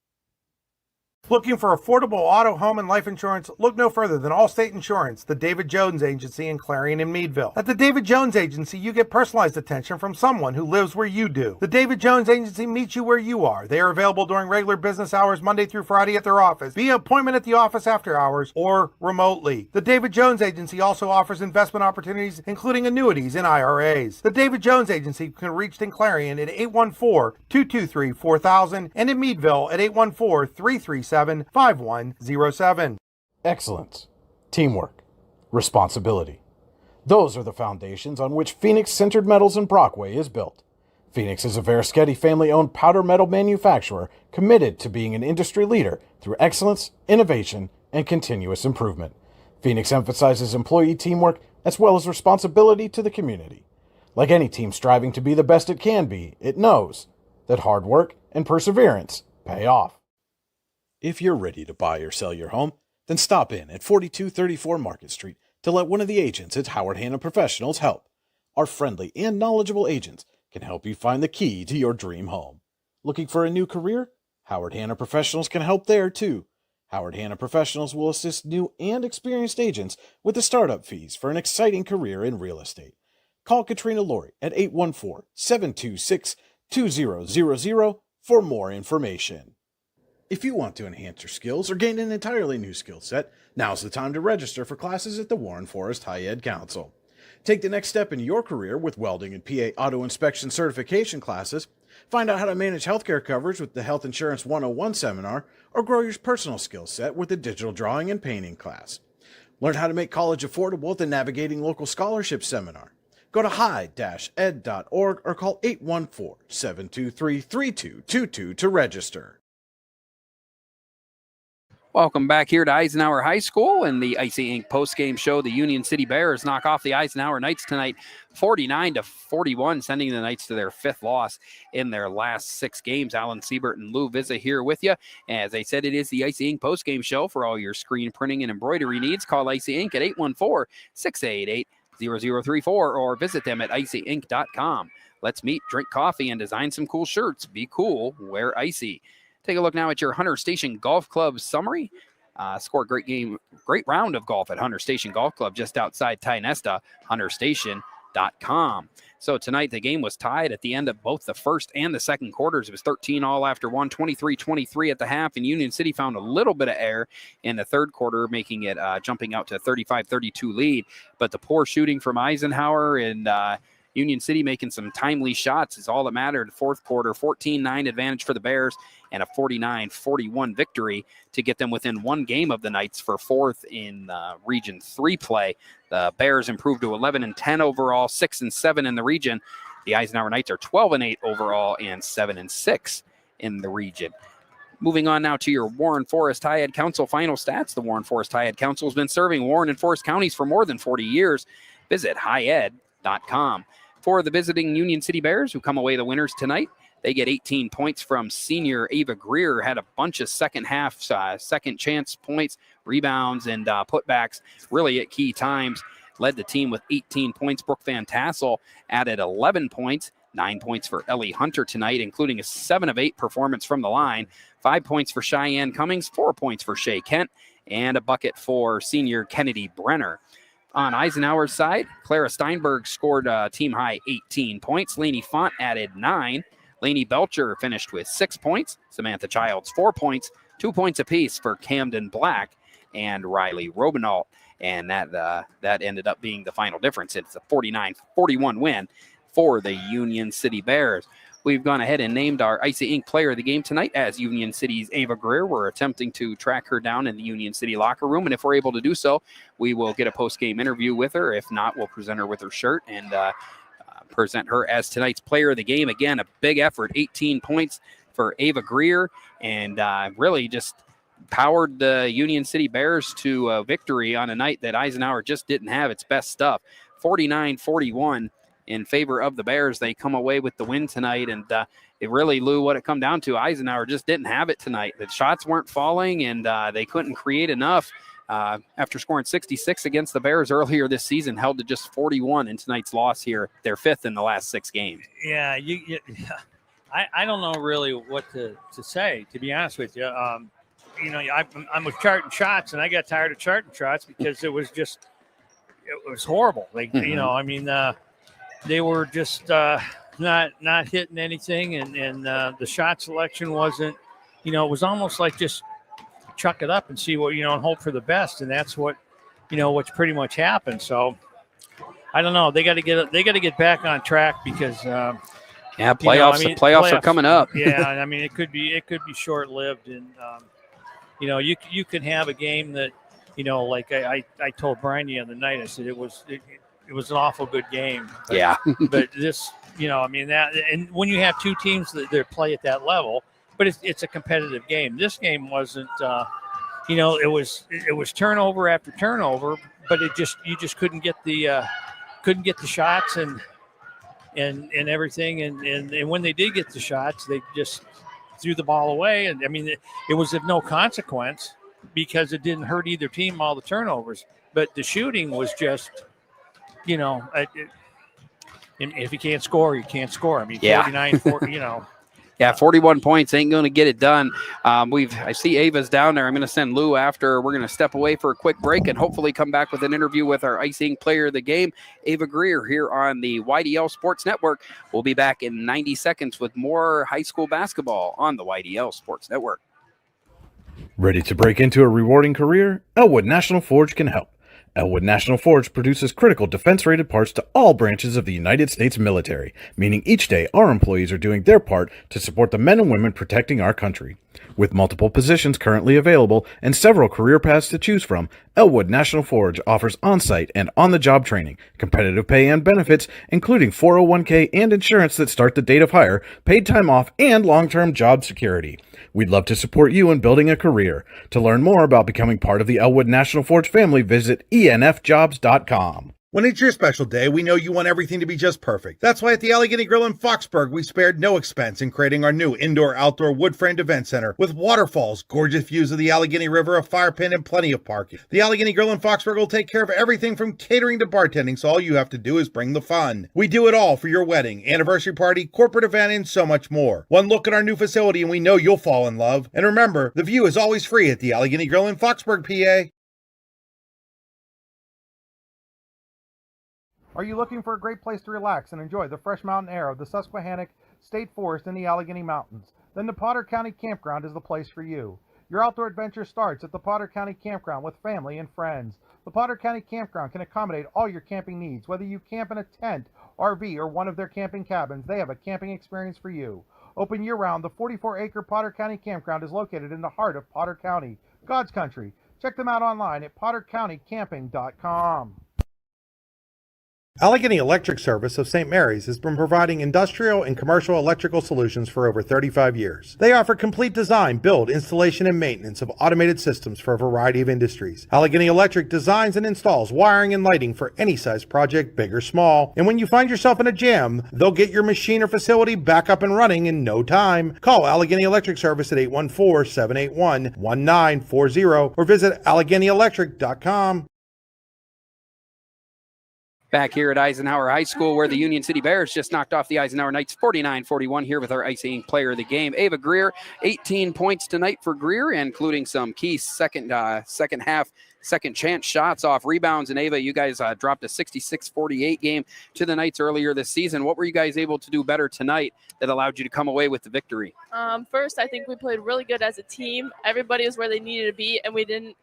Looking for affordable auto, home, and life insurance? Look no further than Allstate Insurance, the David Jones Agency in Clarion and Meadville. At the David Jones Agency, you get personalized attention from someone who lives where you do. The David Jones Agency meets you where you are. They are available during regular business hours, Monday through Friday at their office, via appointment at the office after hours, or remotely. The David Jones Agency also offers investment opportunities, including annuities and IRAs. The David Jones Agency can be reached in Clarion at 814-223-4000 and in Meadville at 814-337-5107. Excellence, teamwork, responsibility. Those are the foundations on which Phoenix Sintered Metals in Brockway is built. Phoenix is a Verischetti family-owned powder metal manufacturer committed to being an industry leader through excellence, innovation, and continuous improvement. Phoenix emphasizes employee teamwork as well as responsibility to the community. Like any team striving to be the best it can be, it knows that hard work and perseverance pay off. If you're ready to buy or sell your home, then stop in at 4234 Market Street to let one of the agents at Howard Hanna Professionals help. Our friendly and knowledgeable agents can help you find the key to your dream home. Looking for a new career? Howard Hanna Professionals can help there too. Howard Hanna Professionals will assist new and experienced agents with the startup fees for an exciting career in real estate. Call Katrina Laurie at 814-726-2000 for more information. If you want to enhance your skills or gain an entirely new skill set, now's the time to register for classes at the Warren Forest High Ed Council. Take the next step in your career with welding and PA auto inspection certification classes, find out how to manage healthcare coverage with the Health Insurance 101 seminar, or grow your personal skill set with the digital drawing and painting class. Learn how to make college affordable with the Navigating Local Scholarship seminar. Go to high-ed.org or call 814-723-3222 to register. Welcome back here to Eisenhower High School and the Icy Ink post-game show. The Union City Bears knock off the Eisenhower Knights tonight, 49-41, sending the Knights to their 5th loss in their last 6 games. Alan Siebert and Lou Vizza here with you. As I said, it is the Icy Ink post-game show for all your screen printing and embroidery needs. Call Icy Ink at 0034 or visit them at icyinc.com. Let's meet, drink coffee, and design some cool shirts. Be cool, wear Icy. Take a look now at your Hunter Station Golf Club summary. Score a great round of golf at Hunter Station Golf Club just outside Tynesta, hunterstation.com. So tonight the game was tied at the end of both the first and the second quarters. It was 13 all after one, 23-23 at the half, and Union City found a little bit of air in the third quarter, making it jumping out to a 35-32 lead. But the poor shooting from Eisenhower and Union City making some timely shots is all that mattered. Fourth quarter, 14-9 advantage for the Bears and a 49-41 victory to get them within one game of the Knights for fourth in Region 3 play. The Bears improved to 11-10 overall, 6-7 in the region. The Eisenhower Knights are 12-8 overall and 7-6 in the region. Moving on now to your Warren Forest High Ed Council final stats. The Warren Forest High Ed Council has been serving Warren and Forest counties for more than 40 years. Visit highed.com. For the visiting Union City Bears, who come away the winners tonight, they get 18 points from senior Ava Greer. Had a bunch of second half, second chance points, rebounds, and putbacks really at key times. Led the team with 18 points. Brooke Van Tassel added 11 points. 9 points for Ellie Hunter tonight, including a 7 of 8 performance from the line. 5 points for Cheyenne Cummings, 4 points for Shay Kent, and a bucket for senior Kennedy Brenner. On Eisenhower's side, Clara Steinberg scored a team-high 18 points. Lainey Font added 9. Lainey Belcher finished with 6 points. Samantha Childs, 4 points. 2 points apiece for Camden Black and Riley Robinault. And that ended up being the final difference. It's a 49-41 win for the Union City Bears. We've gone ahead and named our Icy Inc. player of the game tonight as Union City's Ava Greer. We're attempting to track her down in the Union City locker room, and if we're able to do so, we will get a post-game interview with her. If not, we'll present her with her shirt and present her as tonight's player of the game. Again, a big effort, 18 points for Ava Greer, and really just powered the Union City Bears to a victory on a night that Eisenhower just didn't have its best stuff. 49-41 in favor of the Bears. They come away with the win tonight, and it really, Lou, what it come down to, Eisenhower just didn't have it tonight. The shots weren't falling, and they couldn't create enough. After scoring 66 against the Bears earlier this season, held to just 41 in tonight's loss here. They're fifth in the last 6 games. Yeah, I don't know really what to say, to be honest with you. I'm with charting shots, and I got tired of charting shots because it was horrible. Like, they were just not hitting anything, and the shot selection wasn't, it was almost like just chuck it up and see what, and hope for the best. And that's what, what's pretty much happened. So I don't know. They got to get back on track because, playoffs are coming up. Yeah. It could be short lived. And, you can have a game that, like I told Brian the other night, I said, it was an awful good game. But, yeah. But this, that, and when you have two teams that play at that level, but it's a competitive game. This game wasn't, it was turnover after turnover, but you just couldn't get the shots and everything. And when they did get the shots, they just threw the ball away. And it was of no consequence because it didn't hurt either team, all the turnovers, but the shooting was just, if you can't score, you can't score. 49, 40, Yeah, 41 points ain't going to get it done. I see Ava's down there. I'm going to send Lou after. We're going to step away for a quick break and hopefully come back with an interview with our Icy Inc. player of the game, Ava Greer, here on the YDL Sports Network. We'll be back in 90 seconds with more high school basketball on the YDL Sports Network. Ready to break into a rewarding career? Elwood National Forge can help. Elwood National Forge produces critical defense-rated parts to all branches of the United States military, meaning each day our employees are doing their part to support the men and women protecting our country. With multiple positions currently available and several career paths to choose from, Elwood National Forge offers on-site and on-the-job training, competitive pay and benefits, including 401k and insurance that start the date of hire, paid time off, and long-term job security. We'd love to support you in building a career. To learn more about becoming part of the Elwood National Forge family, visit enfjobs.com. When it's your special day, we know you want everything to be just perfect. That's why at the Allegheny Grill in Foxburg, we spared no expense in creating our new indoor-outdoor wood-framed event center with waterfalls, gorgeous views of the Allegheny River, a fire pit, and plenty of parking. The Allegheny Grill in Foxburg will take care of everything from catering to bartending, so all you have to do is bring the fun. We do it all for your wedding, anniversary party, corporate event, and so much more. One look at our new facility and we know you'll fall in love. And remember, the view is always free at the Allegheny Grill in Foxburg, PA. Are you looking for a great place to relax and enjoy the fresh mountain air of the Susquehannock State Forest in the Allegheny Mountains? Then the Potter County Campground is the place for you. Your outdoor adventure starts at the Potter County Campground with family and friends. The Potter County Campground can accommodate all your camping needs. Whether you camp in a tent, RV, or one of their camping cabins, they have a camping experience for you. Open year-round, the 44-acre Potter County Campground is located in the heart of Potter County, God's country. Check them out online at pottercountycamping.com. Allegheny Electric Service of St. Mary's has been providing industrial and commercial electrical solutions for over 35 years. They offer complete design, build, installation, and maintenance of automated systems for a variety of industries. Allegheny Electric designs and installs wiring and lighting for any size project, big or small. And when you find yourself in a jam, they'll get your machine or facility back up and running in no time. Call Allegheny Electric Service at 814-781-1940 or visit AlleghenyElectric.com. Back here at Eisenhower High School, where the Union City Bears just knocked off the Eisenhower Knights 49-41 here with our Icy Ink player of the game, Ava Greer. 18 points tonight for Greer, including some key second half, second chance shots off rebounds. And Ava, you guys dropped a 66-48 game to the Knights earlier this season. What were you guys able to do better tonight that allowed you to come away with the victory? First, I think we played really good as a team. Everybody was where they needed to be, and we didn't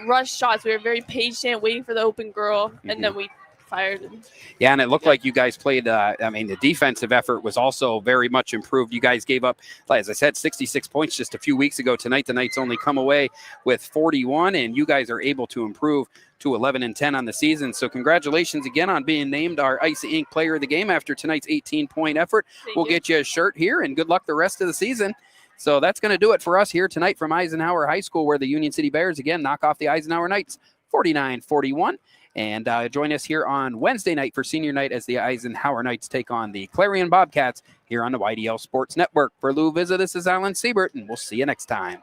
rush shots. We were very patient, waiting for the open girl, and then we fired. Yeah, and it looked like you guys played, the defensive effort was also very much improved. You guys gave up, as I said, 66 points just a few weeks ago. Tonight, the Knights only come away with 41, and you guys are able to improve to 11-10 on the season. So congratulations again on being named our Icy Ink player of the game after tonight's 18-point effort. We'll get you a shirt here, and good luck the rest of the season. So that's going to do it for us here tonight from Eisenhower High School, where the Union City Bears again knock off the Eisenhower Knights 49-41. And join us here on Wednesday night for senior night as the Eisenhower Knights take on the Clarion Bobcats here on the YDL Sports Network. For Lou Vizza, this is Alan Siebert, and we'll see you next time.